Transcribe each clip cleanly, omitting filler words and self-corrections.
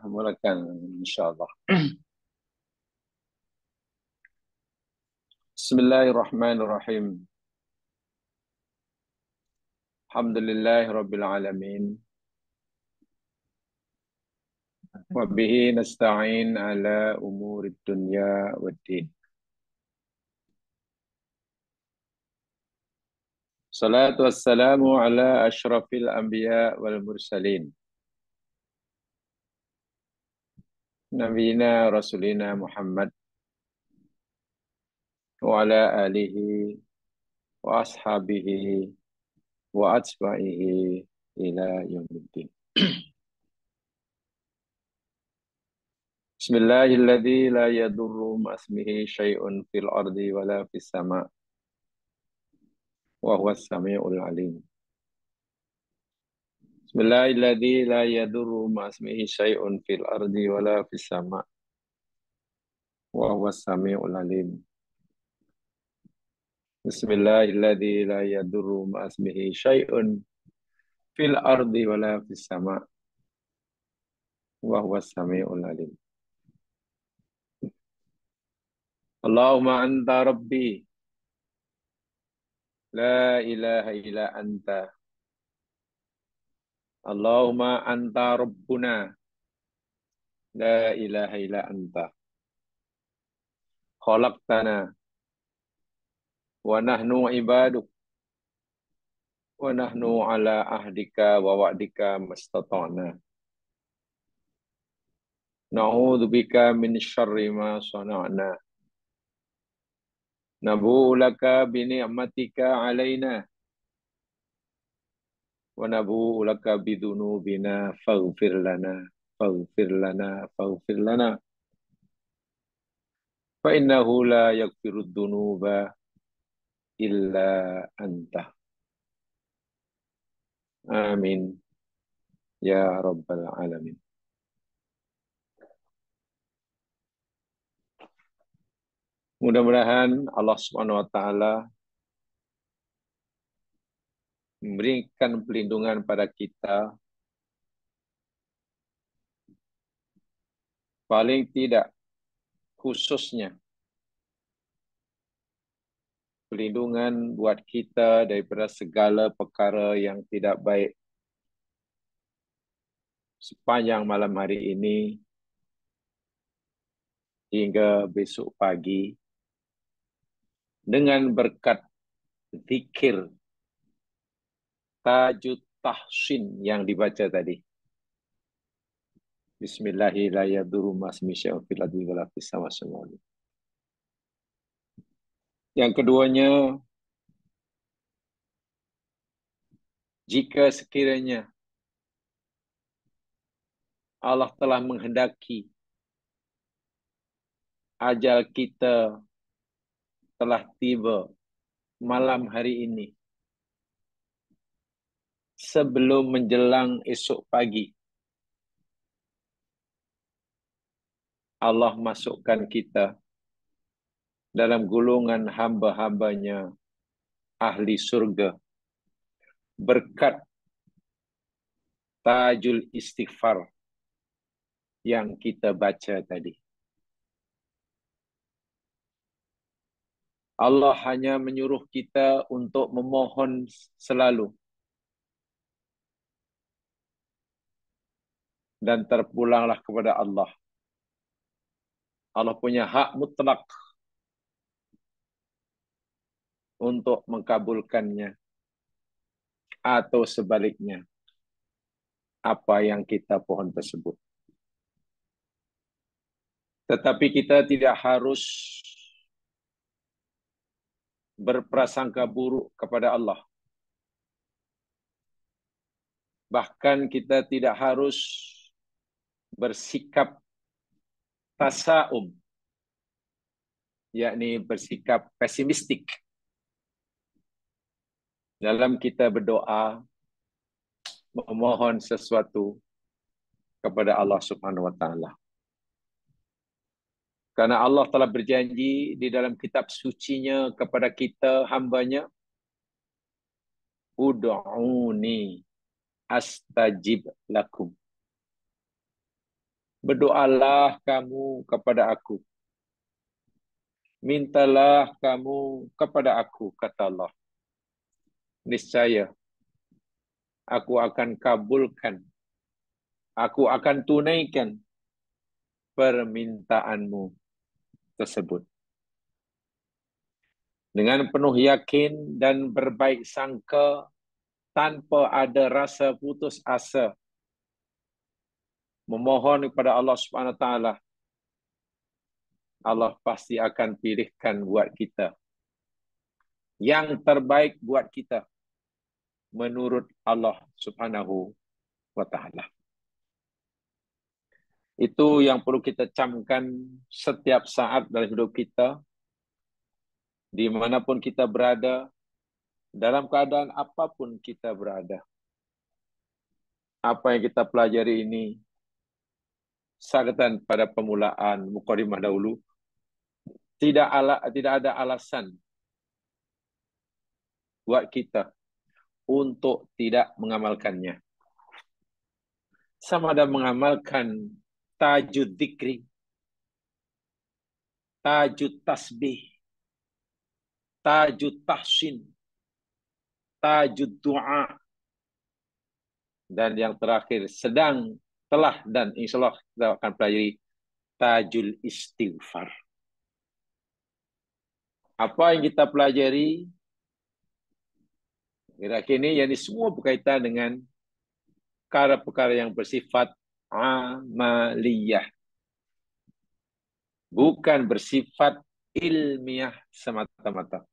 Mulakan insyaallah. Bismillahirrahmanirrahim. Alhamdulillahirabbil alamin. Wa bihi nasta'in ala umurid dunya waddin. Salatu wassalamu ala asyrafil anbiya wal mursalin. Nabiyina rasulina Muhammad wa ala alihi wa ashabihi wa atba'ihi ila yaumiddin. Bismillahilladzi la yadurru ma'asmihi syai'un fil ardi wala fis sama' wa huwas samiul alim. Bismillahilladzi la yadurru ma'asmihi syai'un fil ardi wala fis sama' wa huwas samiul alim. Bismillahilladzi la yadurru ma'asmihi syai'un fil ardi wala fis sama' wa huwas samiul alim. Allahumma anta rabbi la ilaha illa anta. Allahumma anta rabbuna la ilaha illa anta. Khalaqtana wa nahnu ibaduk wa nahnu ala ahdika wa wa'dika mastata'na. Na'udzu bika min syarri ma sana'na. Nabu'u laka bi ni'matika 'alaina wa nabu'u laka bi dzunubina faghfir lana faghfir lana faghfir lana fa innahu la yaghfiru dzunuba illa anta. Amin ya rabbal alamin. Mudah-mudahan Allah Subhanahu wa taala memberikan perlindungan pada kita, paling tidak khususnya perlindungan buat kita daripada segala perkara yang tidak baik sepanjang malam hari ini hingga besok pagi dengan berkat zikir tajud tahsin yang dibaca tadi. Bismillahirrahmanirrahim. Yang keduanya, jika sekiranya Allah telah menghendaki ajal kita telah tiba malam hari ini, sebelum menjelang esok pagi, Allah masukkan kita dalam golongan hamba-hambanya ahli surga berkat tajul istighfar yang kita baca tadi. Allah hanya menyuruh kita untuk memohon selalu dan terpulanglah kepada Allah. Allah punya hak mutlak untuk mengkabulkannya atau sebaliknya apa yang kita pohon tersebut. Tetapi kita tidak harus berprasangka buruk kepada Allah. Bahkan kita tidak harus bersikap tasaum, yakni bersikap pesimistik dalam kita berdoa memohon sesuatu kepada Allah Subhanahu wa taala. Karena Allah telah berjanji di dalam kitab sucinya kepada kita hambanya, ud'uni astajib lakum. Berdoalah kamu kepada aku. Mintalah kamu kepada aku, kata Allah. Niscaya aku akan kabulkan. Aku akan tunaikan permintaanmu tersebut. Dengan penuh yakin dan berbaik sangka, tanpa ada rasa putus asa, memohon kepada Allah Subhanahu Wa Taala, Allah pasti akan pilihkan buat kita yang terbaik buat kita menurut Allah Subhanahu Wa Taala. Itu yang perlu kita camkan setiap saat dalam hidup kita, dimanapun kita berada, dalam keadaan apapun kita berada. Apa yang kita pelajari ini, sagatan pada permulaan mukadimah dahulu, tidak ada alasan buat kita untuk tidak mengamalkannya. Sama ada mengamalkan tajud dzikri, tajud tasbih, tajud tahsin, tajud doa, dan yang terakhir telah dan insya Allah kita akan pelajari tajul istighfar. Apa yang kita pelajari kira-kira ini, yang semua berkaitan dengan perkara-perkara yang bersifat amaliyah, bukan bersifat ilmiah semata-mata.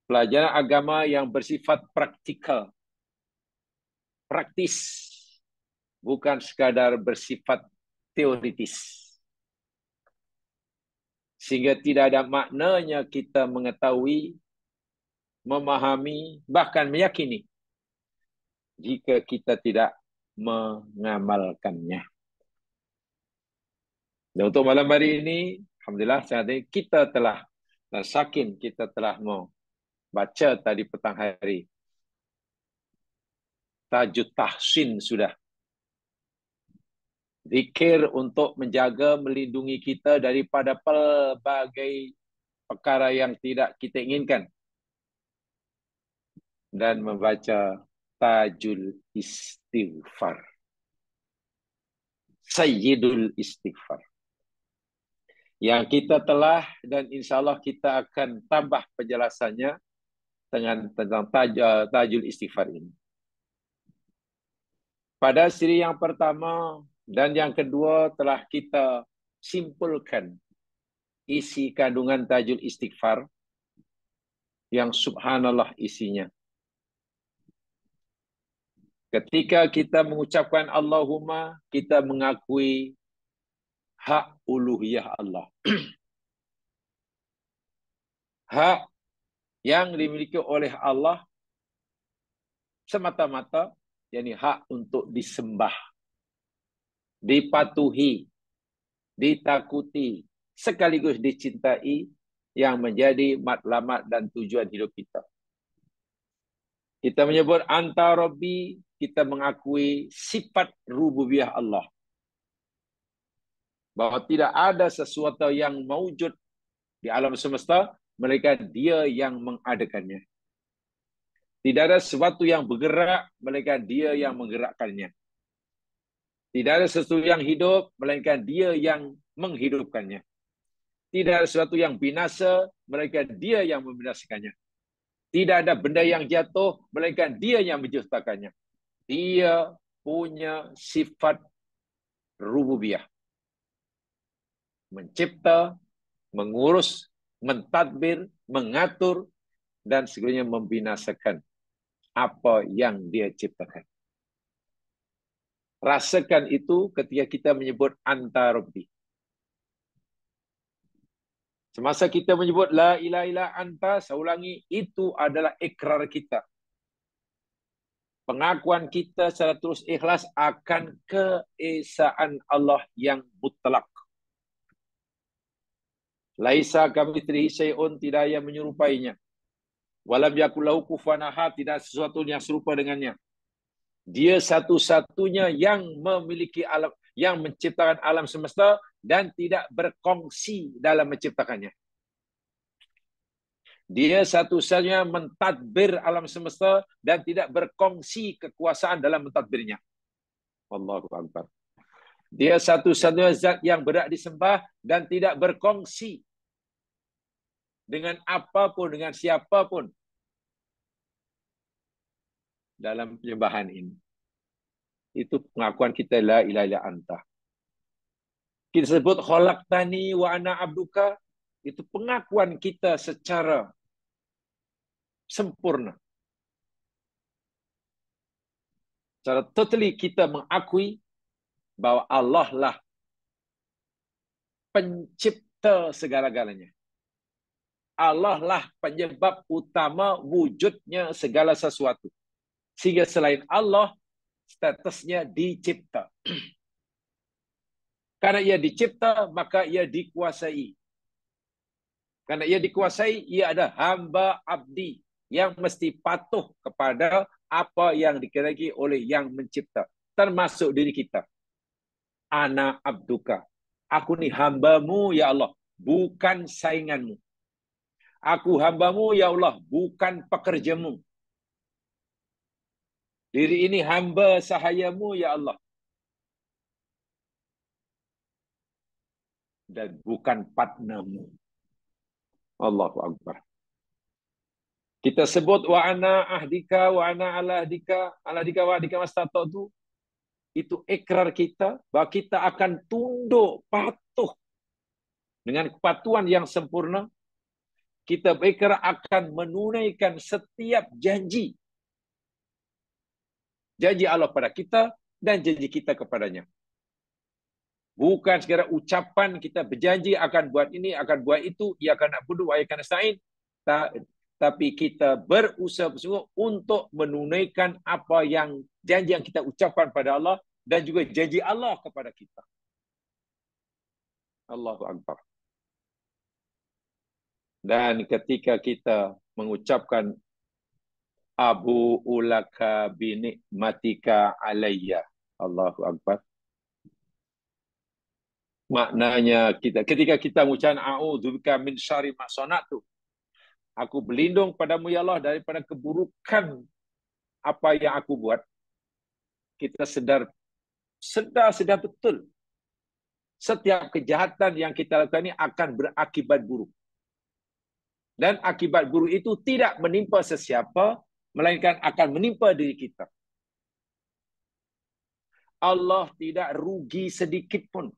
Pelajaran agama yang bersifat praktikal, praktis, bukan sekadar bersifat teoritis. Sehingga tidak ada maknanya kita mengetahui, memahami, bahkan meyakini jika kita tidak mengamalkannya. Dan untuk malam hari ini, alhamdulillah kita telah, dan sakin kita telah membaca tadi petang hari tajud tahsin sudah. Zikir untuk menjaga, melindungi kita daripada pelbagai perkara yang tidak kita inginkan. Dan membaca tajul istighfar, sayyidul istighfar, yang kita telah, dan insya Allah kita akan tambah penjelasannya tentang tajul istighfar ini. Pada siri yang pertama dan yang kedua telah kita simpulkan isi kandungan tajul istighfar yang subhanallah isinya. Ketika kita mengucapkan Allahumma, kita mengakui hak uluhiyah Allah. Hak yang dimiliki oleh Allah semata-mata, yakni hak untuk disembah, dipatuhi, ditakuti, sekaligus dicintai, yang menjadi matlamat dan tujuan hidup kita. Kita menyebut anta Rabbi, kita mengakui sifat rububiyah Allah. Bahawa tidak ada sesuatu yang mewujud di alam semesta, melainkan Dia yang mengadakannya. Tidak ada sesuatu yang bergerak, melainkan Dia yang menggerakkannya. Tidak ada sesuatu yang hidup, melainkan Dia yang menghidupkannya. Tidak ada sesuatu yang binasa, melainkan Dia yang membinasakannya. Tidak ada benda yang jatuh, melainkan Dia yang menciptakannya. Dia punya sifat rububiyah. Mencipta, mengurus, mentadbir, mengatur, dan segalanya membinasakan apa yang Dia ciptakan. Rasakan itu ketika kita menyebut anta Rabbi. Semasa kita menyebut la ilaha illa anta, saya ulangi, itu adalah ikrar kita. Pengakuan kita secara terus ikhlas akan keesaan Allah yang mutlak. Laisa kamitslihi syai'un, tidak yang menyerupainya. Walam yakul lahu kufuwan ahad, tidak sesuatu yang serupa dengannya. Dia satu-satunya yang memiliki alam, yang menciptakan alam semesta dan tidak berkongsi dalam menciptakannya. Dia satu-satunya mentadbir alam semesta dan tidak berkongsi kekuasaan dalam mentadbirnya. Allahu Akbar. Dia satu-satunya zat yang berhak disembah dan tidak berkongsi dengan apapun, dengan siapapun dalam penyembahan ini. Itu pengakuan kita, la ilaha illa anta. Kita sebut khalaqtani wa ana abduka, itu pengakuan kita secara sempurna. Secara totally kita mengakui bahwa Allah lah pencipta segala-galanya. Allah lah penyebab utama wujudnya segala sesuatu. Sehingga selain Allah, statusnya dicipta. Karena ia dicipta, maka ia dikuasai. Karena ia dikuasai, ia ada hamba abdi yang mesti patuh kepada apa yang dikehendaki oleh yang mencipta. Termasuk diri kita. Ana abduka. Aku ni hambamu, ya Allah. Bukan sainganmu. Aku hambamu, ya Allah. Bukan pekerjamu. Diri ini hamba sahayamu, ya Allah. Dan bukan partnermu. Allahu Akbar. Kita sebut wa ana ahdika wa ana ala ahdika wa ahdika mastata'tu. Itu ikrar kita bahwa kita akan tunduk patuh dengan kepatuhan yang sempurna. Kita berikrar akan menunaikan setiap janji. Janji Allah pada kita dan janji kita kepadanya. Bukan sekadar ucapan kita berjanji akan buat ini, akan buat itu, ia akan na'budu wa iyyaka nasta'in. Tapi kita berusaha bersungguh untuk menunaikan apa yang janji yang kita ucapkan pada Allah dan juga janji Allah kepada kita. Allahu Akbar. Dan ketika kita mengucapkan Abu ulaka binikmatika alayya, Allahu Akbar. Maknanya ketika kita mengucapkan a'udzubika min syarri ma sana'tu. Aku berlindung padamu ya Allah daripada keburukan apa yang aku buat. Kita sedar betul setiap kejahatan yang kita lakukan ini akan berakibat buruk. Dan akibat buruk itu tidak menimpa sesiapa, melainkan akan menimpa diri kita. Allah tidak rugi sedikit pun.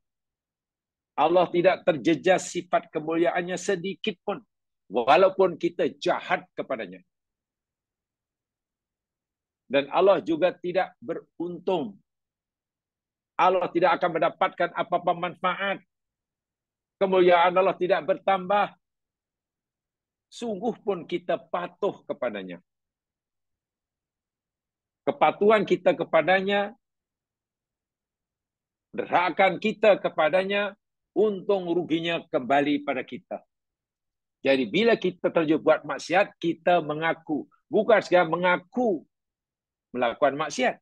Allah tidak terjejas sifat kemuliaannya sedikit pun. Walaupun kita jahat kepadanya. Dan Allah juga tidak beruntung. Allah tidak akan mendapatkan apa-apa manfaat. Kemuliaan Allah tidak bertambah. Sungguh pun kita patuh kepadanya. Kepatuhan kita kepadanya, derhakan kita kepadanya, untung ruginya kembali pada kita. Jadi bila kita terjun buat maksiat, kita mengaku. Bukan sekadar mengaku melakukan maksiat.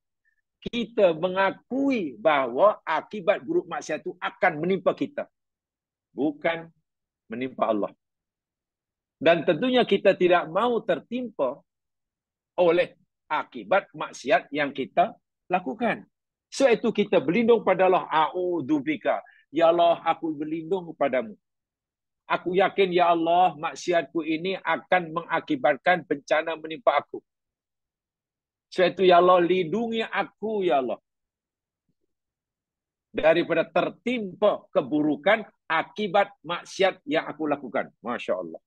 Kita mengakui bahawa akibat buruk maksiat itu akan menimpa kita. Bukan menimpa Allah. Dan tentunya kita tidak mau tertimpa oleh akibat maksiat yang kita lakukan. Sebab itu kita berlindung pada Allah. A'udzubika. Ya Allah, aku berlindung kepadamu. Aku yakin, ya Allah, maksiatku ini akan mengakibatkan bencana menimpa aku. Sebab itu, ya Allah, lindungi aku, ya Allah. Daripada tertimpa keburukan akibat maksiat yang aku lakukan. Masya Allah.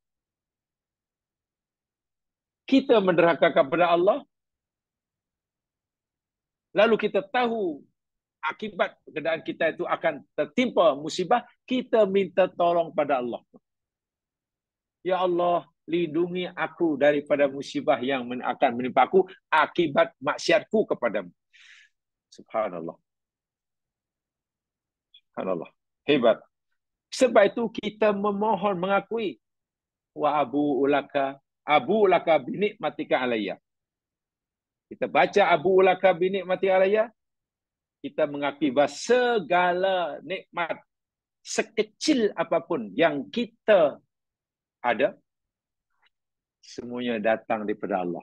Kita menderhaka kepada Allah, lalu kita tahu akibat keadaan kita itu akan tertimpa musibah, kita minta tolong pada Allah. Ya Allah, lindungi aku daripada musibah yang akan menimpa aku akibat maksiatku kepadamu. Subhanallah. Subhanallah. Hebat. Sebab itu kita memohon mengakui wa abu ulaka binikmatika alayya. Kita baca Abu laka bi nikmati alayya, kita mengakui bahawa segala nikmat sekecil apapun yang kita ada, semuanya datang daripada Allah.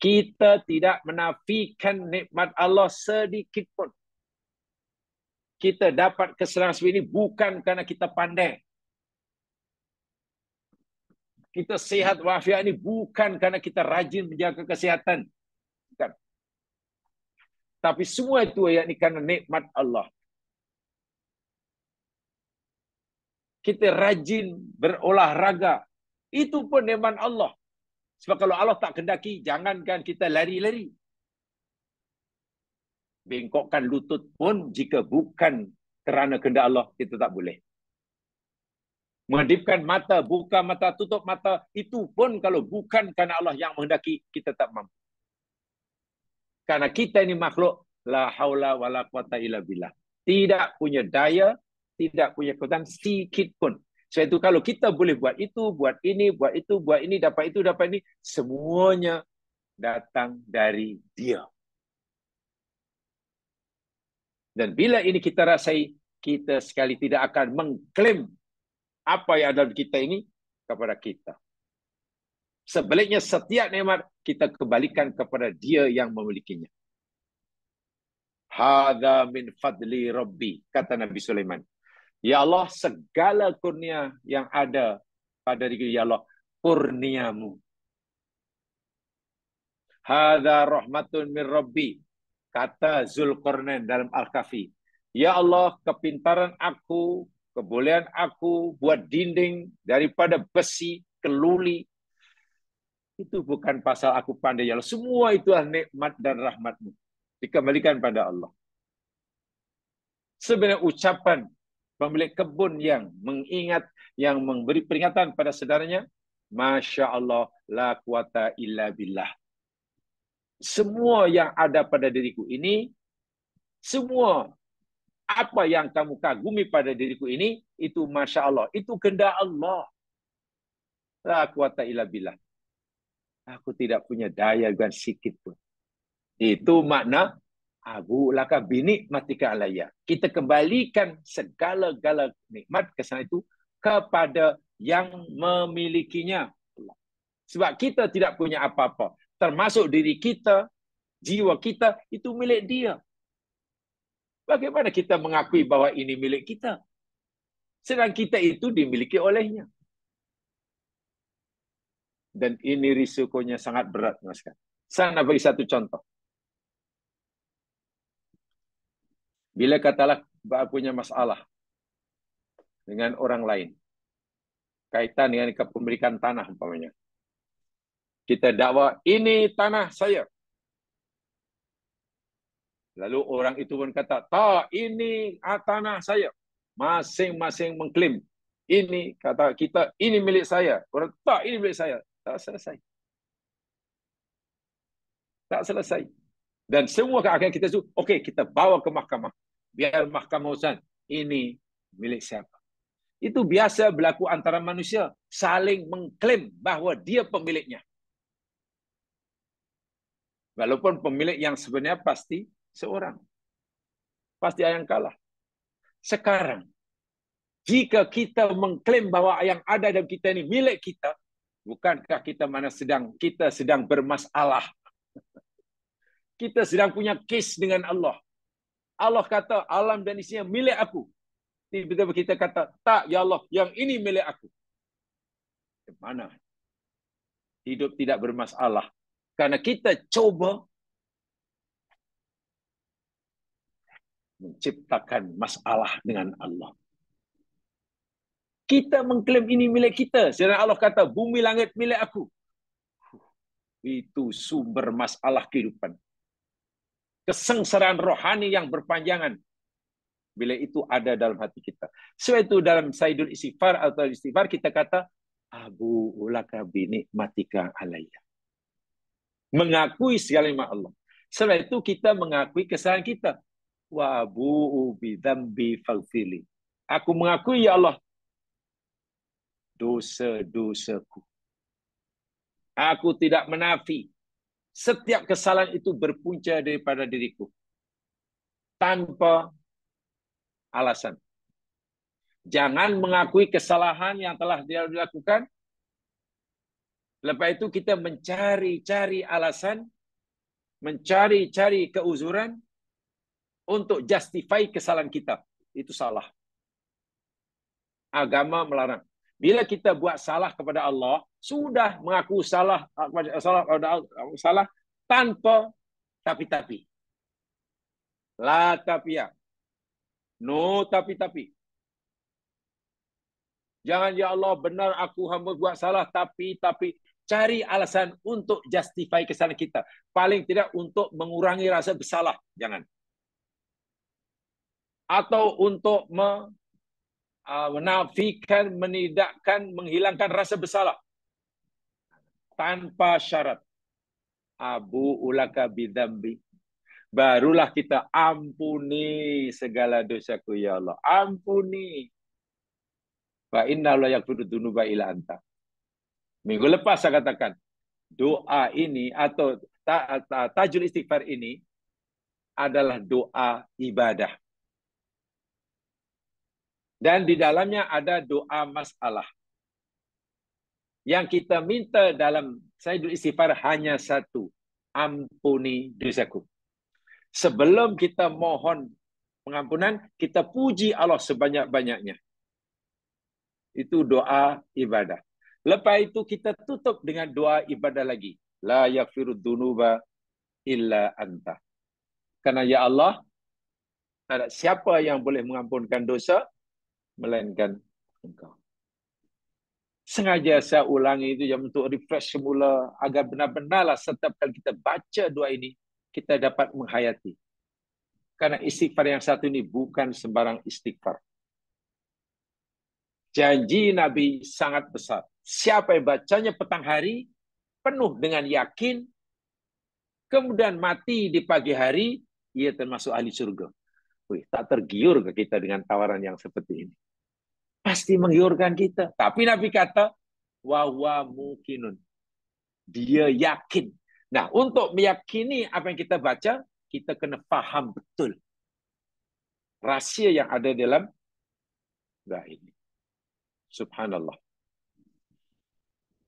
Kita tidak menafikan nikmat Allah sedikit pun. Kita dapat kesenangan seperti ini bukan kerana kita pandai. Kita sihat walafiat ini bukan kerana kita rajin menjaga kesihatan. Bukan. Tapi semua itu yakni kerana nikmat Allah. Kita rajin berolahraga. Itu pun nikmat Allah. Sebab kalau Allah tak kendaki, jangankan kita lari-lari. Bengkokkan lutut pun jika bukan kerana kehendak Allah, kita tak boleh. Mengedipkan mata, buka mata, tutup mata, itu pun kalau bukan kerana Allah yang menghendaki, kita tak mampu. Karena kita ini makhluk, la haula wa la quwata illa billah. Tidak punya daya, tidak punya kekuatan sedikit pun. Sebab itu kalau kita boleh buat itu, buat ini, buat itu, buat ini, dapat itu, dapat ini, semuanya datang dari Dia. Dan bila ini kita rasai, kita sekali tidak akan mengklaim apa yang ada di kita ini kepada kita. Sebaliknya setiap nikmat kita kembalikan kepada Dia yang memilikinya. Hadza min fadli Rabbi, kata Nabi Sulaiman. Ya Allah, segala kurnia yang ada pada diri ya Allah, kurniamu. Hadza rahmatun min Rabbi, kata Zulkarnain dalam Al-Kahfi. Ya Allah, kepintaran aku, kebolehan aku buat dinding daripada besi, keluli, itu bukan pasal aku pandai ya Allah. Semua itu adalah nikmat dan rahmatmu. Dikembalikan pada Allah. Sebenarnya ucapan pemilik kebun yang mengingat, yang memberi peringatan pada saudaranya, Masya Allah, la quwata illa billah. Semua yang ada pada diriku ini, semua apa yang kamu kagumi pada diriku ini, itu Masya Allah, itu kehendak Allah. La quwata illa billah. Aku tidak punya daya dan sikit pun. Itu makna Abu laka bini matika alayya. Kita kembalikan segala-gala nikmat kesan itu kepada yang memilikinya. Sebab kita tidak punya apa-apa. Termasuk diri kita, jiwa kita, itu milik Dia. Bagaimana kita mengakui bahwa ini milik kita? Sedang kita itu dimiliki olehnya. Dan ini risikonya sangat berat, Mas. Saya nak bagi satu contoh. Bila katalah punya masalah dengan orang lain, kaitan dengan kepemilikan tanah umpamanya. Kita dakwa, ini tanah saya. Lalu orang itu pun kata, tak, ini tanah saya. Masing-masing mengklaim. Ini, kata kita, ini milik saya. Orang, tak, ini milik saya. Tak selesai. Tak selesai. Dan semua akan kita suruh, okey, kita bawa ke mahkamah. Biar mahkamah urusan, ini milik siapa. Itu biasa berlaku antara manusia. Saling mengklaim bahawa dia pemiliknya. Walaupun pemilik yang sebenarnya pasti seorang. Pasti yang kalah. Sekarang, jika kita mengklaim bahawa yang ada dalam kita ini milik kita, bukankah kita sedang bermasalah? Kita sedang punya kes dengan Allah. Allah kata, alam dan isinya milik aku. Tiba-tiba kita kata, tak ya Allah, yang ini milik aku. Mana? Hidup tidak bermasalah. Karena kita coba menciptakan masalah dengan Allah. Kita mengklaim ini milik kita. Sedangkan Allah kata, bumi langit milik aku. Itu sumber masalah kehidupan. Kesengsaraan rohani yang berpanjangan. Bila itu ada dalam hati kita. Sebab itu dalam Sayyidul Istighfar atau Istighfar kita kata, Abu ulaka binikmatika alayya. Mengakui segala nikmat Allah. Sebab itu kita mengakui kesalahan kita. Wa abu'u bidzambi faghfirli. Aku mengakui ya Allah dosa-dosaku. Aku tidak menafi Setiap kesalahan itu berpunca daripada diriku. Tanpa alasan. Jangan mengakui kesalahan yang telah dia dilakukan. Lepas itu kita mencari-cari alasan, mencari-cari keuzuran untuk justify kesalahan kita. Itu salah. Agama melarang. Bila kita buat salah kepada Allah, sudah mengaku salah tanpa tapi-tapi. La tapi-ya. No tapi-tapi. Jangan, ya Allah, benar aku hamba buat salah, tapi cari alasan untuk justify kesalahan kita. Paling tidak untuk mengurangi rasa bersalah. Jangan. Atau untuk menafikan, menidakkan, menghilangkan rasa bersalah. Tanpa syarat. Abu ulaka bidambi. Barulah kita ampuni segala dosaku, ya Allah. Ampuni. Fa inna la yaghfiru dzunuba illa anta. Minggu lepas saya katakan, doa ini atau tajul istighfar ini adalah doa ibadah. Dan di dalamnya ada doa masalah. Yang kita minta dalam tajul istighfar hanya satu. Ampuni dosaku. Sebelum kita mohon pengampunan, kita puji Allah sebanyak-banyaknya. Itu doa ibadah. Lepas itu kita tutup dengan doa ibadah lagi. La yaghfiru dzunuba illa anta. Karena ya Allah, tak ada siapa yang boleh mengampunkan dosa melainkan Engkau. Sengaja saya ulangi itu yang untuk refresh semula agar benar-benarlah setiap kali kita baca doa ini kita dapat menghayati. Karena istighfar yang satu ini bukan sembarang istighfar. Janji Nabi sangat besar. Siapa yang bacanya petang hari, penuh dengan yakin, kemudian mati di pagi hari, ia termasuk ahli surga. Wih, tak tergiur ke kita dengan tawaran yang seperti ini. Pasti menggiurkan kita. Tapi Nabi kata, wa mukinun. Dia yakin. Nah, untuk meyakini apa yang kita baca, kita kena paham betul rahsia yang ada dalam doa ini. Subhanallah.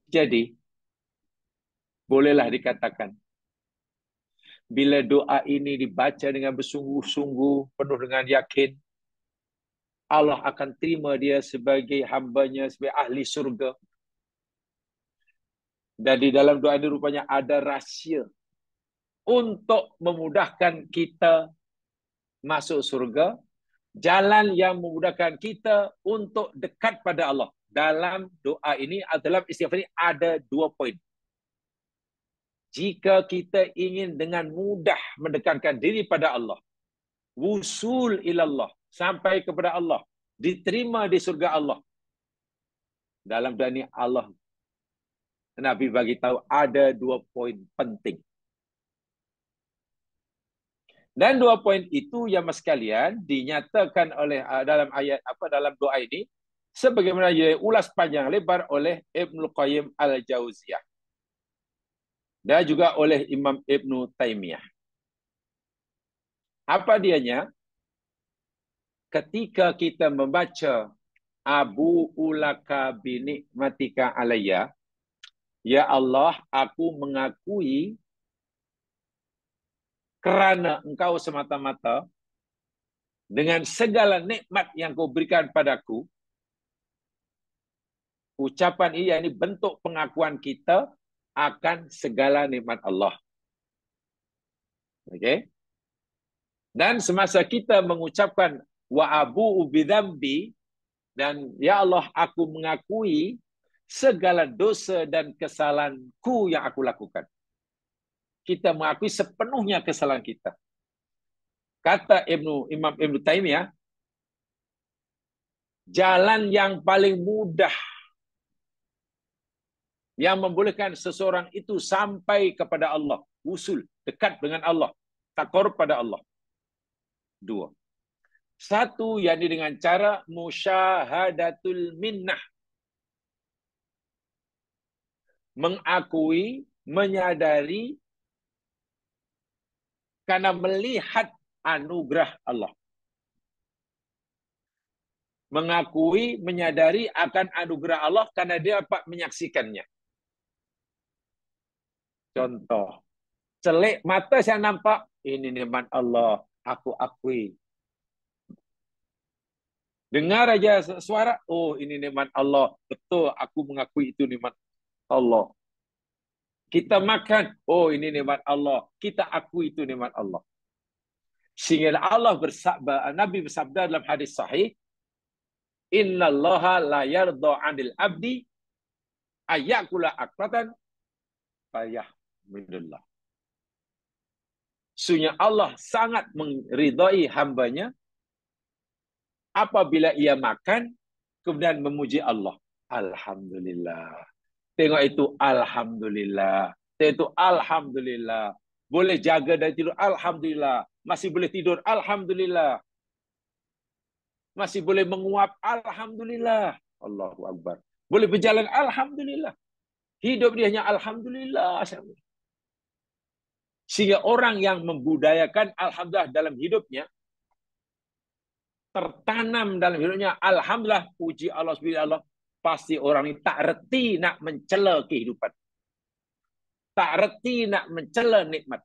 Jadi, bolehlah dikatakan, bila doa ini dibaca dengan bersungguh-sungguh, penuh dengan yakin, Allah akan terima dia sebagai hambanya, sebagai ahli surga. Dan di dalam doa ini rupanya ada rahsia untuk memudahkan kita masuk surga, jalan yang memudahkan kita untuk dekat pada Allah. Dalam doa ini, dalam istighfar ini ada 2 poin. Jika kita ingin dengan mudah mendekatkan diri pada Allah, wusul ilallah, sampai kepada Allah, diterima di surga Allah. Dalam doa ini Allah, Nabi bagi tahu ada 2 poin penting. Dan 2 poin itu yang sekalian dinyatakan oleh dalam ayat dalam doa ini sebagaimana ulas panjang lebar oleh Ibnu Qayyim Al-Jauziyah dan juga oleh Imam Ibnu Taimiyah. Apa dianya? Ketika kita membaca Abu ulaka binikmatika alayya, ya Allah, aku mengakui kerana Engkau semata-mata dengan segala nikmat yang Kau berikan padaku. Ucapan ini bentuk pengakuan kita akan segala nikmat Allah. Okey? Dan semasa kita mengucapkan wa abu bidzambi, dan ya Allah, aku mengakui segala dosa dan kesalahanku yang aku lakukan. Kita mengakui sepenuhnya kesalahan kita. Kata Imam Ibnu Taimiyah, jalan yang paling mudah yang membolehkan seseorang itu sampai kepada Allah, usul, dekat dengan Allah, taqarrub pada Allah. 2. 1, yakni dengan cara musyahadatul minnah. Mengakui, menyadari karena melihat anugerah Allah. Mengakui, menyadari akan anugerah Allah karena dia dapat menyaksikannya. Contoh, celik mata saya nampak, ini nikmat Allah, aku akui. Dengar aja suara, oh ini nikmat Allah, betul aku mengakui itu nikmat Allah. Kita makan, oh ini nikmat Allah, kita akui itu nikmat Allah. Sehingga Allah bersabda, Nabi bersabda dalam hadis sahih, innallaha la yarda 'anil abdi ayyakula aklatan fayahmidullah. Sesungguhnya Allah sangat meridai hambanya apabila ia makan kemudian memuji Allah. Alhamdulillah. Tengok itu alhamdulillah. Tengok itu alhamdulillah. Boleh jaga dan tidur alhamdulillah. Masih boleh tidur alhamdulillah. Masih boleh menguap alhamdulillah. Allahu akbar. Boleh berjalan alhamdulillah. Hidup dia hanya alhamdulillah. Sehingga orang yang membudayakan alhamdulillah dalam hidupnya, tertanam dalam hidupnya alhamdulillah, puji Allah subhanahu, pasti orang ini tak reti nak mencela kehidupan. Tak reti nak mencela nikmat.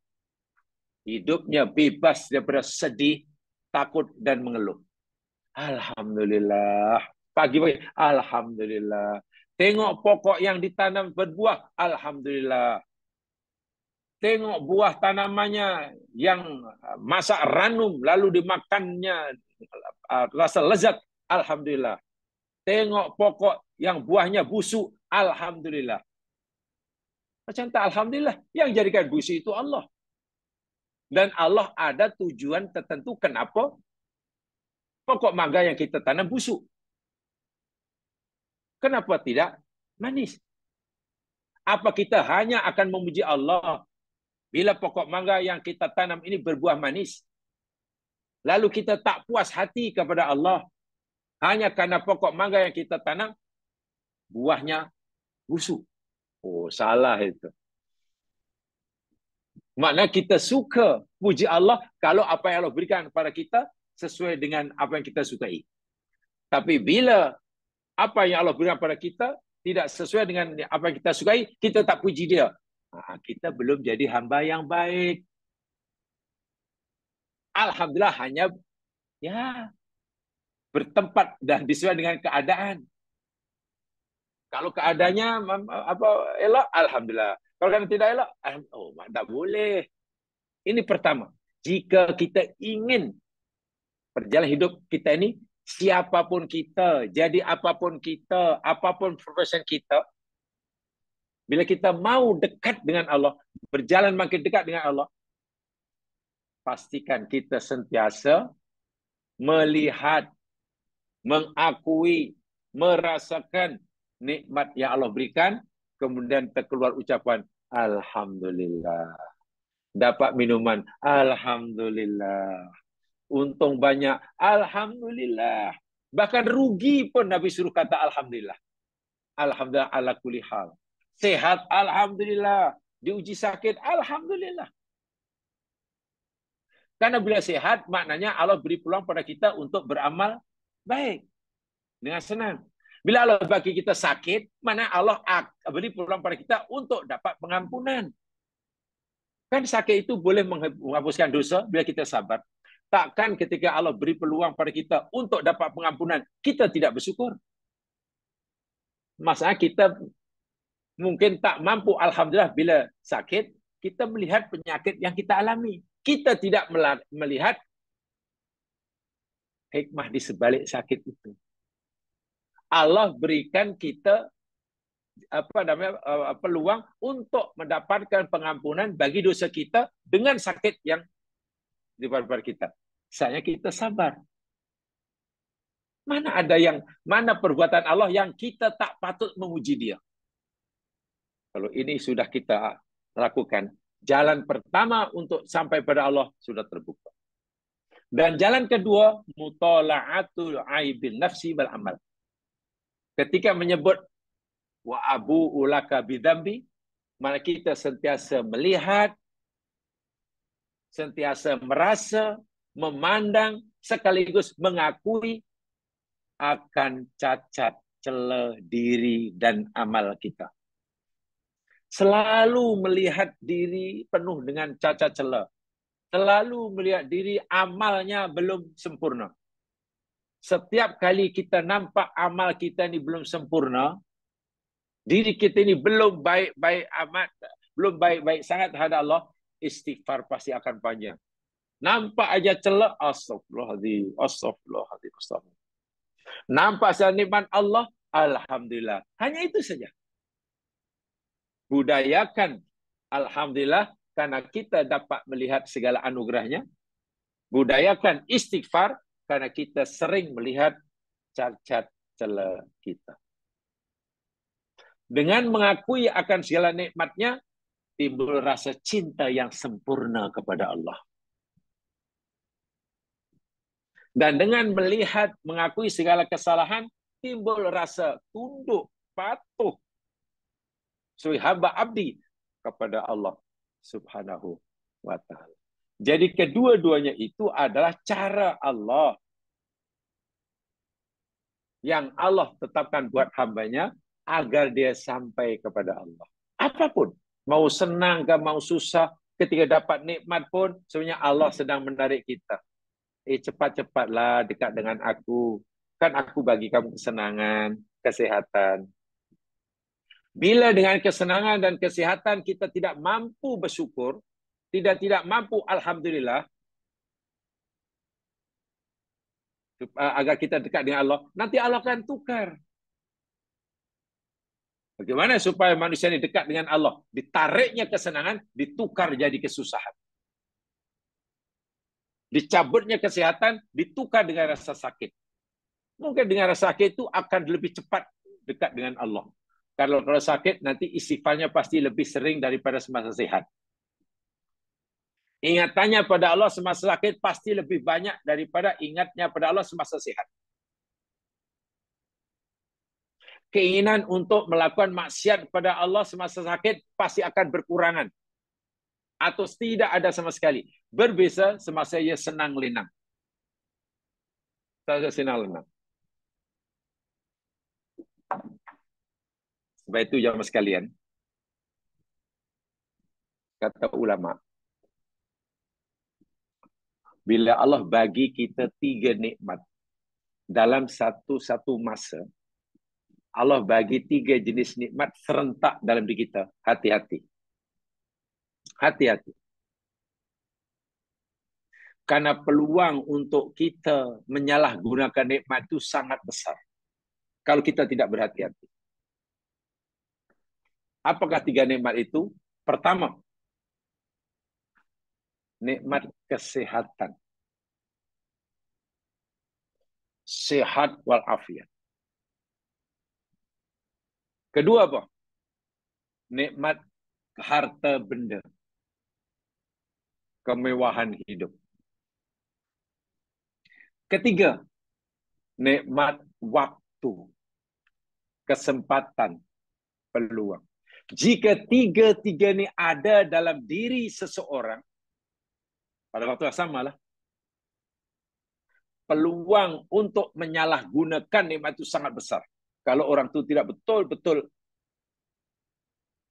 Hidupnya bebas daripada sedih, takut dan mengeluh. Alhamdulillah. Pagi-pagi, alhamdulillah. Tengok pokok yang ditanam berbuah, alhamdulillah. Tengok buah tanamannya yang masak ranum lalu dimakannya rasa lezat, alhamdulillah. Tengok pokok yang buahnya busuk, alhamdulillah. Macam tak alhamdulillah, yang jadikan busuk itu Allah. Dan Allah ada tujuan tertentu kenapa pokok mangga yang kita tanam busuk. Kenapa tidak manis? Apa kita hanya akan memuji Allah bila pokok mangga yang kita tanam ini berbuah manis? Lalu kita tak puas hati kepada Allah hanya karena pokok mangga yang kita tanam buahnya busuk. Oh, salah itu. Maknanya kita suka puji Allah kalau apa yang Allah berikan kepada kita sesuai dengan apa yang kita sukai. Tapi bila apa yang Allah berikan kepada kita tidak sesuai dengan apa yang kita sukai, kita tak puji dia. Kita belum jadi hamba yang baik. Alhamdulillah hanya ya bertempat dan disesuaikan dengan keadaan. Kalau keadaannya apa elok, alhamdulillah. Kalau kan tidak elok, oh tak boleh. Ini pertama. Jika kita ingin perjalanan hidup kita ini, siapapun kita, jadi apapun kita, apapun profesi kita, bila kita mau dekat dengan Allah, berjalan makin dekat dengan Allah, pastikan kita sentiasa melihat, mengakui, merasakan nikmat yang Allah berikan, kemudian terkeluar ucapan alhamdulillah. Dapat minuman, alhamdulillah. Untung banyak, alhamdulillah. Bahkan rugi pun Nabi suruh kata alhamdulillah. Alhamdulillah ala kulli hal. Sehat, alhamdulillah. Diuji sakit, alhamdulillah. Karena bila sehat, maknanya Allah beri peluang pada kita untuk beramal baik. Dengan senang. Bila Allah bagi kita sakit, mana Allah beri peluang pada kita untuk dapat pengampunan. Kan sakit itu boleh menghapuskan dosa bila kita sabar. Takkan ketika Allah beri peluang pada kita untuk dapat pengampunan, kita tidak bersyukur. Masalah kita mungkin tak mampu, alhamdulillah, bila sakit, kita melihat penyakit yang kita alami. Kita tidak melihat hikmah di sebalik sakit itu. Allah berikan kita peluang untuk mendapatkan pengampunan bagi dosa kita dengan sakit yang di depan kita. Misalnya kita sabar. Mana perbuatan Allah yang kita tak patut memuji dia? Kalau ini sudah kita lakukan, jalan pertama untuk sampai pada Allah sudah terbuka. Dan jalan kedua, mutala'atul aibin nafsi wal amal. Ketika menyebut wa abu ulaka bidambi, mana kita sentiasa melihat sentiasa merasa, memandang, sekaligus mengakui akan cacat celah diri dan amal kita. Selalu melihat diri penuh dengan cacat celah. Selalu melihat diri amalnya belum sempurna. Setiap kali kita nampak amal kita ni belum sempurna, diri kita ni belum baik-baik amat, belum baik-baik sangat terhadap Allah, istighfar pasti akan panjang. Nampak aja celah, astagfirullahaladzim, astagfirullahaladzim, astagfirullahaladzim. Nampak saja nikmat Allah, alhamdulillah. Hanya itu saja. Budayakan alhamdulillah karena kita dapat melihat segala anugerahnya. Budayakan istighfar karena kita sering melihat cacat celah kita. Dengan mengakui akan segala nikmatnya, timbul rasa cinta yang sempurna kepada Allah. Dan dengan melihat, mengakui segala kesalahan, timbul rasa tunduk, patuh, sebagai hamba abdi kepada Allah Subhanahu wa ta'ala. Jadi kedua-duanya itu adalah cara Allah yang Allah tetapkan buat hambanya agar dia sampai kepada Allah. Apapun, mau senang ke mau susah, ketika dapat nikmat pun sebenarnya Allah sedang menarik kita. Cepat-cepatlah dekat dengan aku. Kan aku bagi kamu kesenangan, kesehatan. Bila dengan kesenangan dan kesehatan kita tidak mampu bersyukur, tidak mampu alhamdulillah, agar kita dekat dengan Allah, nanti Allah akan tukar. Bagaimana supaya manusia ini dekat dengan Allah? Ditariknya kesenangan, ditukar jadi kesusahan. Dicabutnya kesehatan, ditukar dengan rasa sakit. Mungkin dengan rasa sakit itu akan lebih cepat dekat dengan Allah. Kalau sakit, nanti istighfarnya pasti lebih sering daripada semasa sehat. Ingatannya pada Allah semasa sakit pasti lebih banyak daripada ingatnya pada Allah semasa sehat. Keinginan untuk melakukan maksiat pada Allah semasa sakit pasti akan berkurangan. Atau tidak ada sama sekali. Berbeza semasa ia senang lenang. Saya senang lenang. Sebab itu jamaah sekalian, kata ulama, bila Allah bagi kita 3 nikmat dalam satu masa, Allah bagi 3 jenis nikmat serentak dalam diri kita. Hati-hati. Hati-hati. Karena peluang untuk kita menyalahgunakan nikmat itu sangat besar. Kalau kita tidak berhati-hati. Apakah 3 nikmat itu? Pertama, nikmat kesehatan. Sehat walafiat. Kedua apa? Nikmat harta benda. Kemewahan hidup. Ketiga, nikmat waktu. Kesempatan. Peluang. Jika 3 ini ada dalam diri seseorang, pada waktu yang sama lah, peluang untuk menyalahgunakan nikmat itu sangat besar. Kalau orang itu tidak betul-betul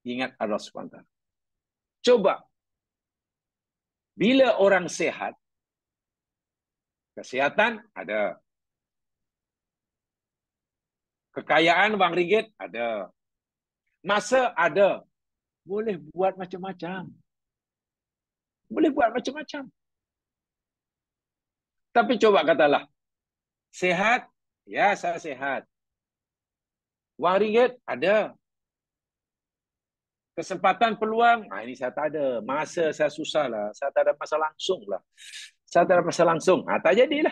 ingat Allah SWT. Coba, bila orang sehat, kesehatan ada, kekayaan wang ringgit ada, masa ada, boleh buat macam-macam. Boleh buat macam-macam. Tapi coba katalah, sehat, ya saya sehat. Wang ringgit ada. Kesempatan peluang, ini saya tak ada. Masa saya susah lah. Saya tak ada masa langsung lah. Saya tak ada masa langsung. Tak jadilah.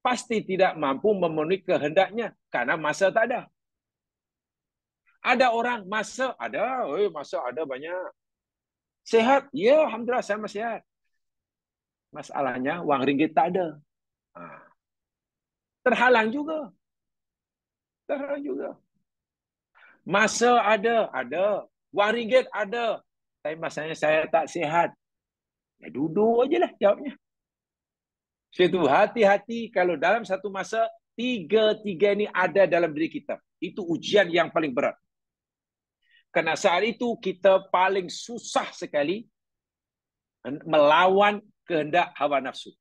Pasti tidak mampu memenuhi kehendaknya. Karena masa tak ada. Ada orang, masa ada. Masa ada banyak. Sehat? Ya, alhamdulillah saya masih sehat. Masalahnya, wang ringgit tak ada. Terhalang juga. Terhalang juga. Masa ada. Wang ringgit ada. Tapi masanya saya tak sihat. Ya duduk aja lah jawabnya. Itu hati-hati kalau dalam satu masa tiga-tiga ini ada dalam diri kita. Itu ujian yang paling berat. Karena saat itu kita paling susah sekali melawan kehendak hawa nafsu.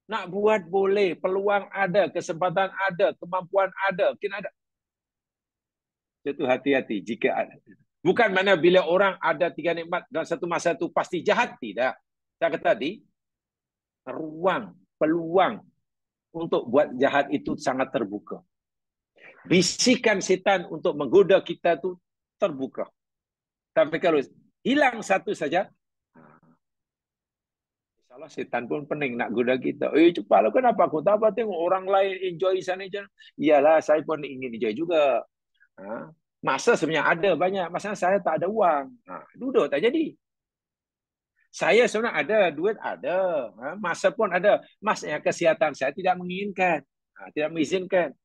Nak buat boleh, peluang ada, kesempatan ada, kemampuan ada, mungkin ada. Itu hati-hati jika ada. Bukan mana bila orang ada tiga nikmat dalam satu masa itu pasti jahat, tidak. Saya kata tadi, ruang, peluang untuk buat jahat itu sangat terbuka. Bisikan setan untuk menggoda kita itu terbuka. Tapi kalau hilang satu saja, salah setan pun pening nak goda kita. Cepatlah kenapa aku tak apa tengok orang lain enjoy sana je. Iyalah saya pun ingin enjoy juga. Masa sebenarnya ada banyak, masa saya tak ada uang. Duduk tak jadi. Saya sebenarnya ada, duit ada. Masa pun ada. Masanya kesihatan saya tidak menginginkan. Tidak mengizinkan.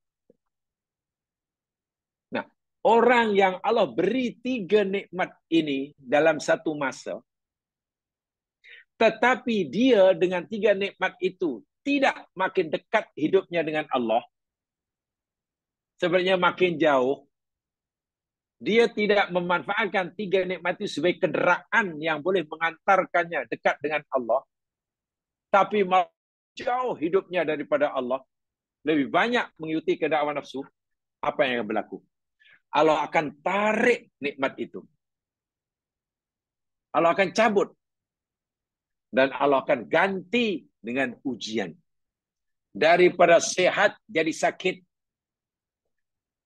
Nah, orang yang Allah beri tiga nikmat ini dalam satu masa, tetapi dia dengan tiga nikmat itu tidak makin dekat hidupnya dengan Allah, sebenarnya makin jauh, dia tidak memanfaatkan tiga nikmat itu sebagai kenderaan yang boleh mengantarkannya dekat dengan Allah, tapi jauh hidupnya daripada Allah, lebih banyak mengikuti kehendak hawa nafsu, apa yang akan berlaku? Allah akan tarik nikmat itu. Allah akan cabut. Dan Allah akan ganti dengan ujian. Daripada sehat jadi sakit.